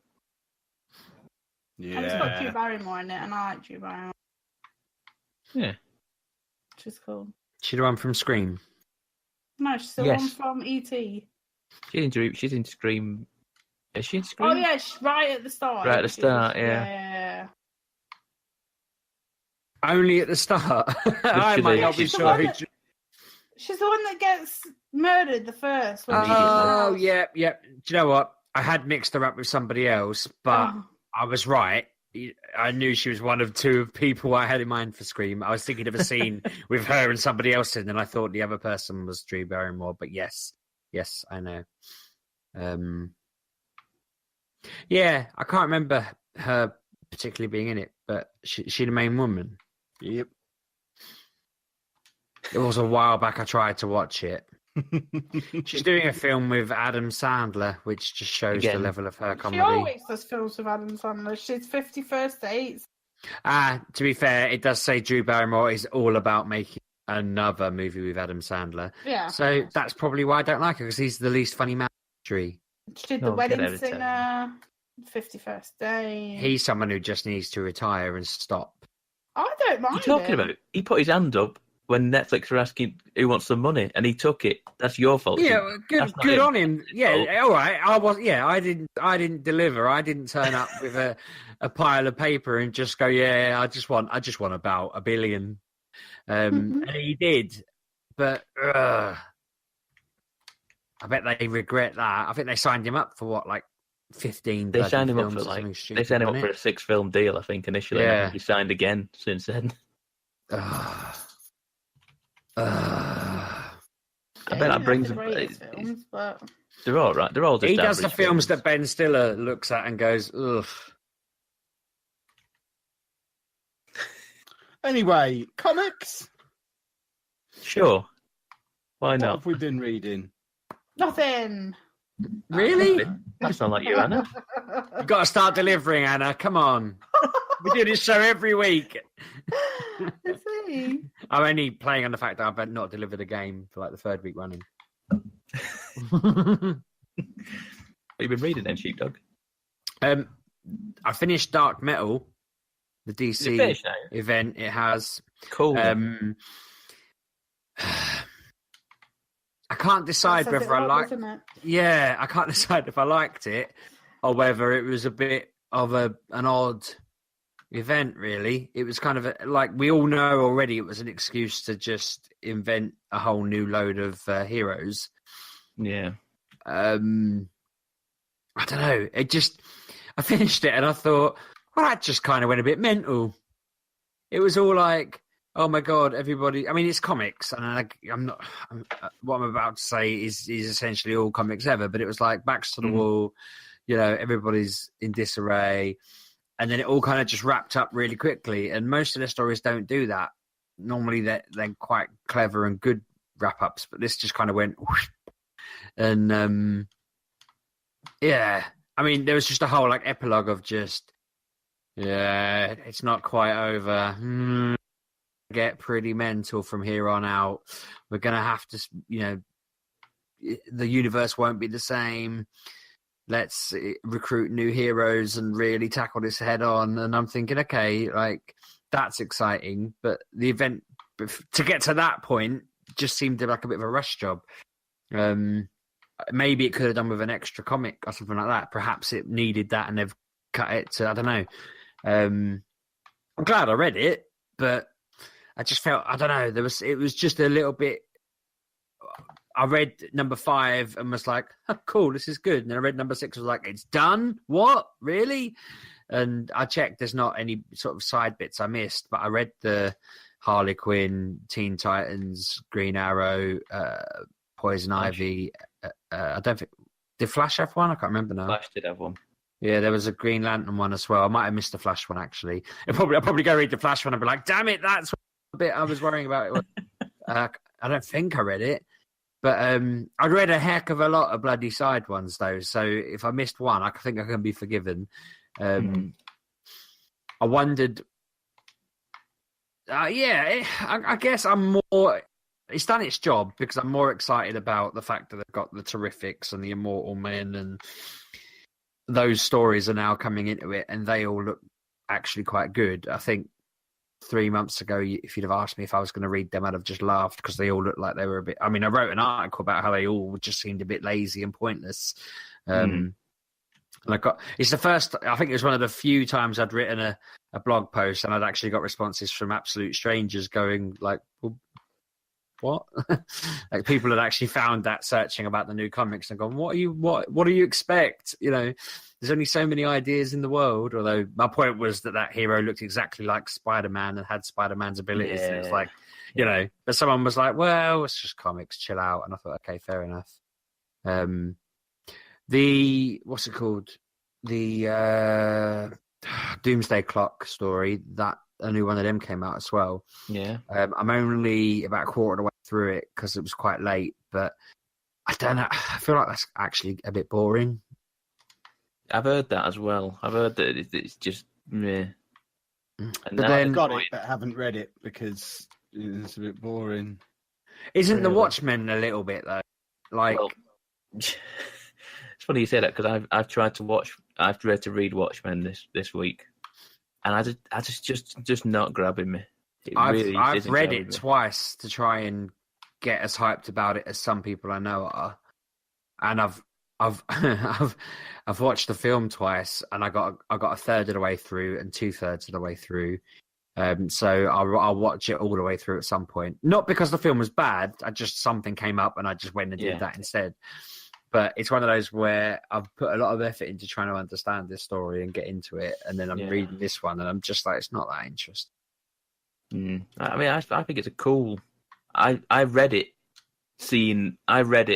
Yeah. And it's got Drew Barrymore in it, and I like Drew Barrymore. Yeah. Which is cool. She's the one from Scream. No, she's the Yes. one from E.T. She's in Scream. Is she in Scream? Oh, yeah, she's right at the start. Right at the start, yeah. Yeah. Only at the start. I might not be She's sure. the who- She's the one that gets murdered the first. when she Oh, gets yeah. Do you know what? I had mixed her up with somebody else, but Oh. I was right. I knew she was one of two people I had in mind for Scream. I was thinking of a scene with her and somebody else in, and I thought the other person was Drew Barrymore. But yes, I know. Yeah, I can't remember her particularly being in it, but she the main woman. Yep. It was a while back I tried to watch it. She's doing a film with Adam Sandler, which just shows the Again. level of her She comedy. always does films with Adam Sandler. She's 51st Dates. To be fair, it does say Drew Barrymore is all about making another movie with Adam Sandler. Yeah. So that's probably why I don't like her, because he's the least funny man in history. She did The Oh, get Wedding out of town. Singer, 51st Day. He's someone who just needs to retire and stop. I don't mind What are you talking him. about? He put his hand up when Netflix were asking who wants some money, and he took it. That's your fault. Yeah, well, That's good not on him. Yeah, all right. I didn't deliver. I didn't turn up with a pile of paper and just go, yeah, I just want about $1 billion. And he did, but I bet they regret that. I think they signed him up for what, like 15. They signed him up films for or something they stupid, signed him up wasn't for a 6-film deal, I think, initially. Yeah. And he signed again since then. it? I bet that brings the them. greatest films, but They're all right. They're all just He does the average films that Ben Stiller looks at and goes, ugh. Anyway, comics. Sure. Why What not? have we been reading? nothing. Really? That's not like you, Anna. You've got to start delivering, Anna. Come on. We do this show every week. I see. I'm only playing on the fact that I've not delivered a game for like the third week running. What have you been reading then, Sheepdog? I finished Dark Metal, the Is it DC finished now? event. It has. Cool. I can't decide That says whether it I all, liked. doesn't it? Yeah, I can't decide if I liked it or whether it was a bit of an odd event. Really, it was kind of like we all know already. It was an excuse to just invent a whole new load of heroes. Yeah. I don't know. I finished it and I thought, well, that just kind of went a bit mental. It was all like, oh my God, everybody. I mean, it's comics, and what I'm about to say is essentially all comics ever. But it was like backs to the wall. You know, everybody's in disarray. and then it all kind of just wrapped up really quickly. And most of the stories don't do that. Normally they're quite clever and good wrap ups, but this just kind of went whoosh. And yeah, I mean, there was just a whole like epilogue of just, yeah, it's not quite over. Get pretty mental from here on out. We're going to have to, you know, the universe won't be the same. Let's recruit new heroes and really tackle this head on. And I'm thinking, okay, like that's exciting. But the event to get to that point just seemed like a bit of a rush job. Maybe it could have done with an extra comic or something like that. Perhaps it needed that and they've cut it to, I don't know. I'm glad I read it, but I just felt, I don't know, it was just a little bit. I read number 5 and was like, oh, cool, this is good. And then I read number 6 and was like, it's done? What? Really? And I checked, there's not any sort of side bits I missed, but I read the Harley Quinn, Teen Titans, Green Arrow, Poison Ivy. I don't think, did Flash have one? I can't remember now. Flash did have one. Yeah, there was a Green Lantern one as well. I might have missed the Flash one, actually. I'll probably go read the Flash one and be like, damn it, that's the bit I was worrying about. I don't think I read it. But I read a heck of a lot of bloody side ones, though. So if I missed one, I think I can be forgiven. I wondered... I guess I'm more... It's done its job because I'm more excited about the fact that they've got the Terrifics and the Immortal Men, and those stories are now coming into it, and they all look actually quite good. I think 3 months ago, if you'd have asked me if I was going to read them, I'd have just laughed because they all looked like they were a bit... I mean, I wrote an article about how they all just seemed a bit lazy and pointless. And it's the first... I think it was one of the few times I'd written a blog post and I'd actually got responses from absolute strangers going like, well, what? Like people had actually found that searching about the new comics and gone, what do you expect? You know, there's only so many ideas in the world. Although my point was that hero looked exactly like Spider-Man and had Spider-Man's abilities. Yeah. And it's like, you know, but someone was like, well, it's just comics, chill out. And I thought, okay, fair enough. What's it called? The Doomsday Clock story, that a new one of them came out as well. Yeah. I'm only about a quarter of the way through it because it was quite late, but I don't know. I feel like that's actually a bit boring. I've heard that as well. I've heard that it's just meh. But then I've got it, but haven't read it because it's a bit boring. Isn't the Watchmen a little bit though? Like, well, it's funny you say that because I've tried to watch. I've tried to read Watchmen this week, and I just not grabbing me. I've read it twice to try and get as hyped about it as some people I know are, and I've watched the film twice, and I got a third of the way through and 2/3 of the way through. So I'll watch it all the way through at some point. Not because the film was bad, something came up and I just went and did that instead. But it's one of those where I've put a lot of effort into trying to understand this story and get into it, and then I'm reading this one and I'm just like, it's not that interesting. I mean, I think it's a cool. I read it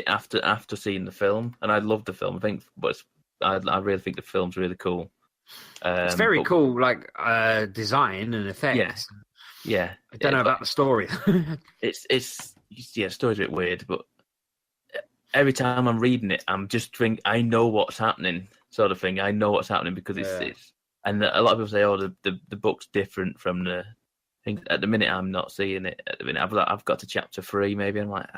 after seeing the film, and I loved the film. I really think the film's really cool. It's very cool, like design and effects. Yeah. I don't know about the story. The story's a bit weird, but every time I'm reading it, I'm just thinking, I know what's happening, sort of thing. I know what's happening because it's and a lot of people say, oh, the book's different from the. I think at the minute I'm not seeing it. At the minute I've got to chapter 3 maybe. I'm like,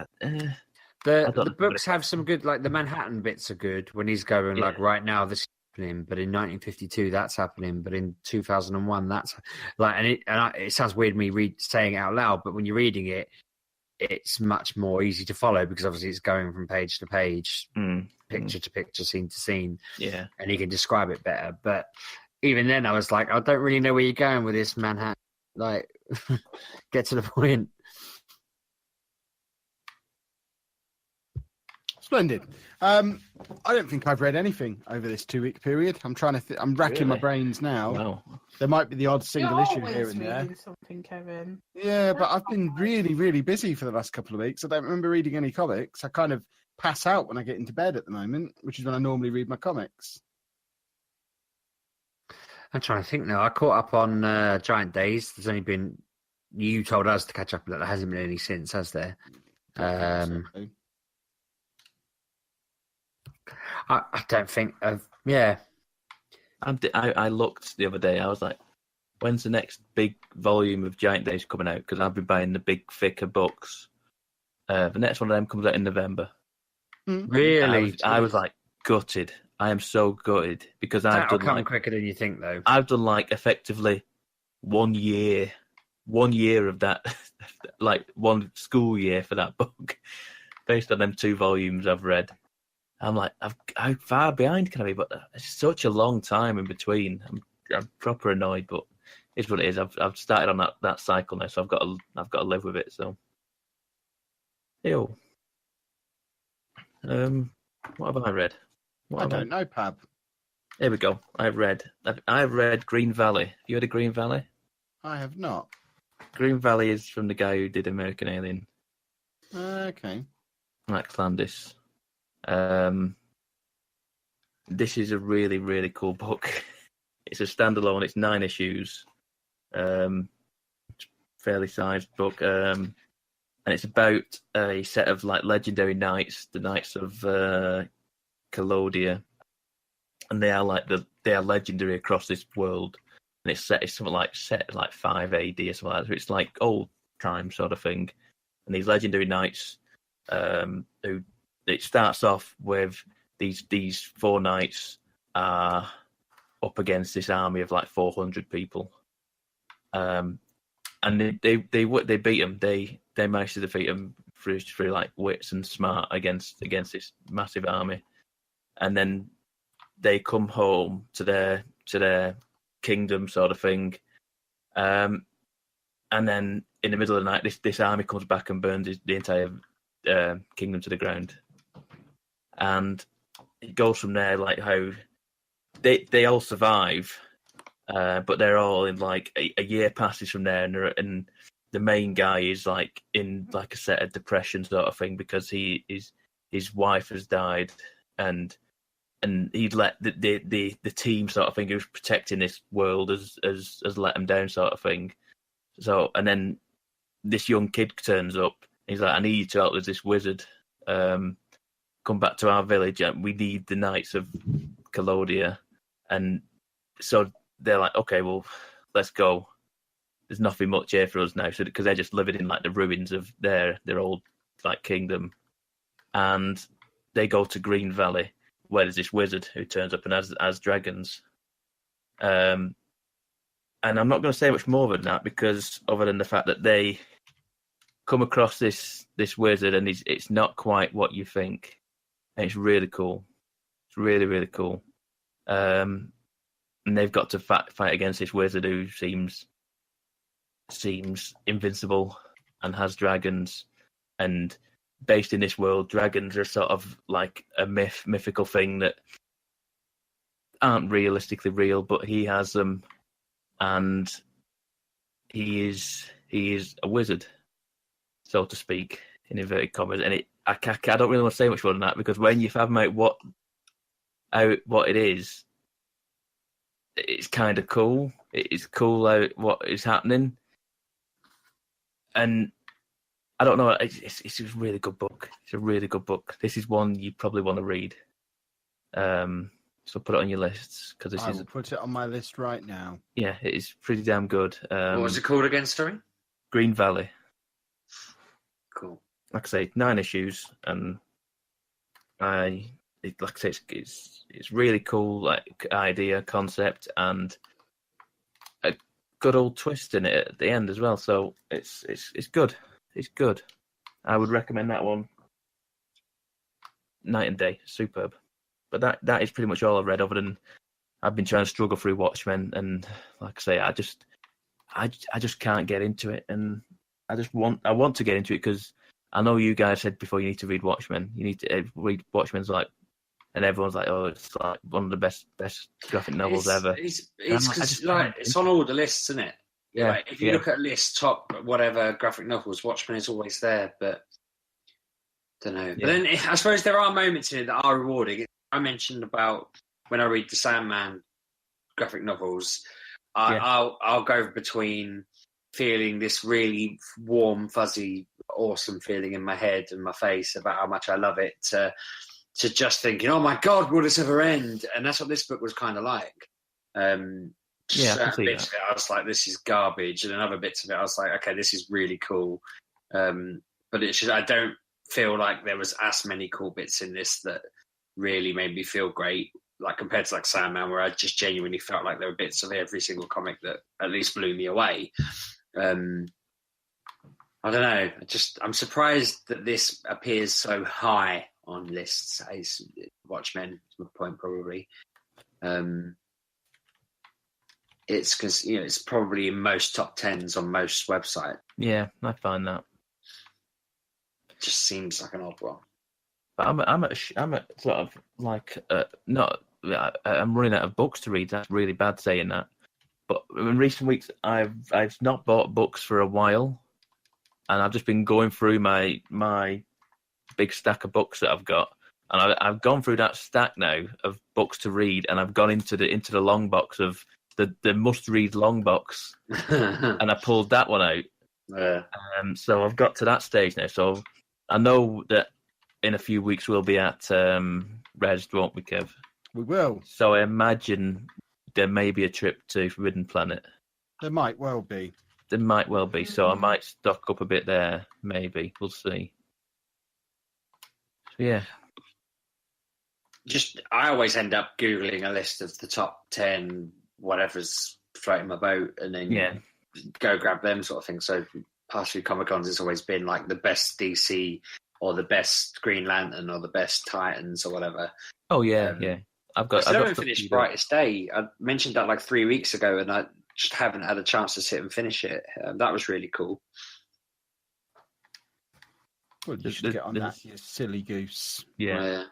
the books have some good, like the Manhattan bits are good when he's going like right now this is happening, but in 1952 that's happening, but in 2001 that's like, it sounds weird me saying it out loud, but when you're reading it, it's much more easy to follow because obviously it's going from page to page, picture to picture, scene to scene. Yeah, and he can describe it better. But even then, I was like, I don't really know where you're going with this Manhattan. Like, get to the point. Splendid. I don't think I've read anything over this 2-week period. I'm trying to. I'm racking my brains now. Wow. There might be the odd single issue here and there. Something, Kevin. Yeah, but I've been really, really busy for the last couple of weeks. I don't remember reading any comics. I kind of pass out when I get into bed at the moment, which is when I normally read my comics. I'm trying to think now. I caught up on Giant Days. There's only been you told us to catch up, but there hasn't been any since, has there? I don't think. Yeah. I looked the other day. I was like, when's the next big volume of Giant Days coming out? Because I've been buying the big, thicker books. The next one of them comes out in November. Really? I was like gutted. I am so gutted because I've done come quicker than you think, though. I've done like effectively 1 year of that, like one school year for that book, based on them 2 volumes I've read. I'm like, how far behind can I be? But it's such a long time in between. I'm proper annoyed, but it's what it is. I've started on that cycle now, so I've got to live with it. So, ew. What have I read? I don't know, Pab. Here we go. I've read Green Valley. Have you heard of Green Valley? I have not. Green Valley is from the guy who did American Alien. Okay. Max Landis. This is a really, really cool book. It's a standalone. It's 9 issues. Fairly sized book. And it's about a set of like legendary knights, the Knights of Calodia, and they are legendary across this world. And it's something like set like 5 AD or something like that. So it's like old time sort of thing. And these legendary knights, who it starts off with these 4 knights are up against this army of like 400 people, and they beat them. They managed to defeat them through like wits and smart against this massive army, and then they come home to their kingdom sort of thing, and then in the middle of the night, this army comes back and burns the entire kingdom to the ground, and it goes from there, like how they all survive, but they're all in like a year passes from there, and the main guy is like in like a set of depression sort of thing because his wife has died, and he'd let the team sort of thing who's protecting this world has let him down sort of thing. So, and then this young kid turns up. He's like, I need you to help with this wizard. Come back to our village, and we need the Knights of Calodia. And so they're like, okay, well, let's go. There's nothing much here for us now, so because they're just living in like the ruins of their old like kingdom, and they go to Green Valley, where there's this wizard who turns up and has dragons. And I'm not going to say much more than that, because other than the fact that they come across this wizard, and it's not quite what you think. And it's really cool. It's really, really cool. And they've got to fight against this wizard who seems invincible and has dragons. And based in this world, dragons are sort of like a mythical thing that aren't realistically real, but he has them, and he is a wizard, so to speak, in inverted commas. And I don't really want to say much more than that, because when you fathom out what it is, it's kind of cool. It's cool out what is happening, and I don't know. It's a really good book. It's a really good book. This is one you probably want to read. So put it on your lists, because I will put it on my list right now. Yeah, it is pretty damn good. What was it called again, sorry? Green Valley. Cool. Like I say, 9 issues, and it's really cool, like idea, concept, and a good old twist in it at the end as well. So it's good. It's good. I would recommend that one night and day. Superb. But that is pretty much all I've read, other than I've been trying to struggle through Watchmen, and like I say, I just can't get into it, and I want to get into it, because I know you guys said before you need to read Watchmen. You need to read Watchmen's like, and everyone's like, oh, it's like one of the best graphic novels ever. It's on all the lists, isn't it? Yeah. Like, if you look at lists, top whatever graphic novels, Watchmen is always there, but don't know. Yeah. But then I suppose there are moments in it that are rewarding. I mentioned about when I read The Sandman graphic novels, I'll go between feeling this really warm, fuzzy, awesome feeling in my head and my face about how much I love it to just thinking, oh my God, will this ever end? And that's what this book was kind of like. Certain bits of it, I was like, this is garbage. And then other bits of it, I was like, okay, this is really cool. But it's just, I don't feel like there was as many cool bits in this that really made me feel great, like compared to like Sandman, where I just genuinely felt like there were bits of every single comic that at least blew me away. I don't know. I'm surprised that this appears so high on lists as Watchmen, is my point probably. It's because it's probably in most top tens on most websites. Yeah, I find that. It just seems like an odd one. But I'm at sort of like I'm running out of books to read. That's really bad saying that. But in recent weeks, I've not bought books for a while, and I've just been going through my big stack of books that I've got, and I've gone through that stack now of books to read, and I've gone into the long box of the must read long box, and I pulled that one out. Yeah. So I've got to that stage now. So I know that in a few weeks we'll be at Res, won't we, Kev? We will. So I imagine there may be a trip to Forbidden Planet. There might well be. So I might stock up a bit there, maybe. We'll see. So, yeah. I always end up Googling a list of the top 10 whatever's floating my boat, and then go grab them sort of thing. So past few Comic-Cons, it's always been like the best DC or the best Green Lantern or the best Titans or whatever. Oh, yeah, yeah. I haven't finished Brightest Day. I mentioned that like 3 weeks ago, and I just haven't had a chance to sit and finish it. That was really cool. Well, you should get on that, you silly goose. Yeah.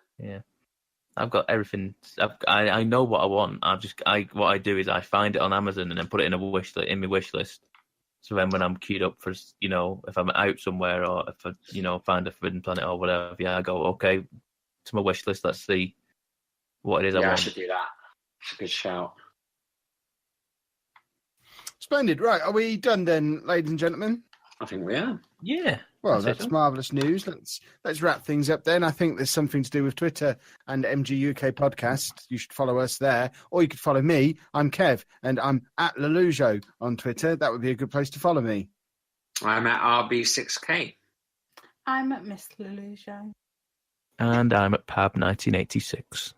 I've got everything. I know what I want. What I do is I find it on Amazon and then put it in my wish list. So then when I'm queued up for, if I'm out somewhere or if I, find a Forbidden Planet or whatever, I go, okay, to my wish list, let's see what it is I want. I should do that. It's a good shout. Splendid. Right, are we done then, ladies and gentlemen? I think we are. Yeah. Well, that's marvellous news. Let's wrap things up then. I think there's something to do with Twitter and MG UK Podcast. You should follow us there. Or you could follow me. I'm Kev, and I'm at Lelujo on Twitter. That would be a good place to follow me. I'm at RB6K. I'm at Miss Lelujo. And I'm at Pab 1986.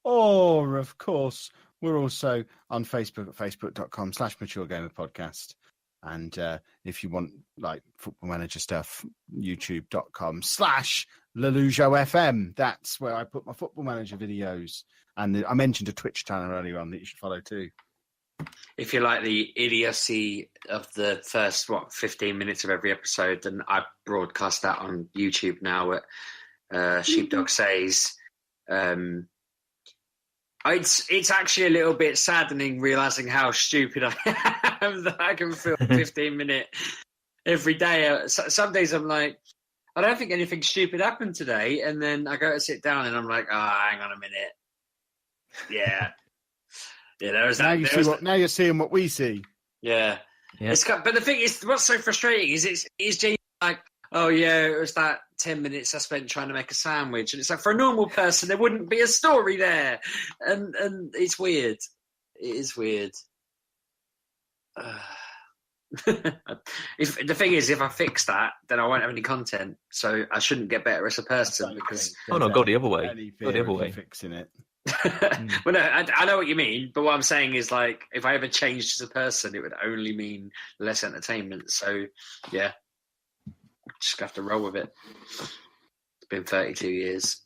Or, of course, we're also on Facebook at facebook.com/MatureGamerPodcast. And if you want like Football Manager stuff, youtube.com/LelujoFM. That's where I put my Football Manager videos. And I mentioned a Twitch channel earlier on that you should follow too. If you like the idiocy of the first 15 minutes of every episode, then I broadcast that on YouTube now at Sheepdog Says. It's actually a little bit saddening realizing how stupid I am that I can film 15-minute every day. Some days I'm like, I don't think anything stupid happened today, and then I go to sit down and I'm like, hang on a minute. Yeah. There was that. Now you're seeing what we see. Yeah. But the thing is, what's so frustrating is it's genuinely like, oh yeah, it was that 10 minutes I spent trying to make a sandwich. And it's like, for a normal person, there wouldn't be a story there. And it's weird. It is weird. The thing is, if I fix that, then I won't have any content. So I shouldn't get better as a person because... Oh, no, go the other way. Go the other way. Fixing it. Well, no, I know what you mean, but what I'm saying is, like, if I ever changed as a person, it would only mean less entertainment. So, yeah. Just have to roll with it. It's been 32 years.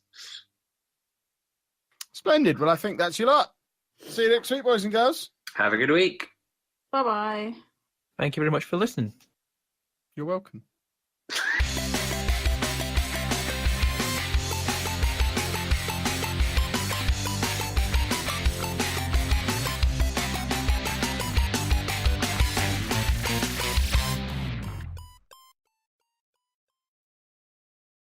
Splendid. Well, I think that's your lot. See you next week, boys and girls. Have a good week. Bye-bye. Thank you very much for listening. You're welcome.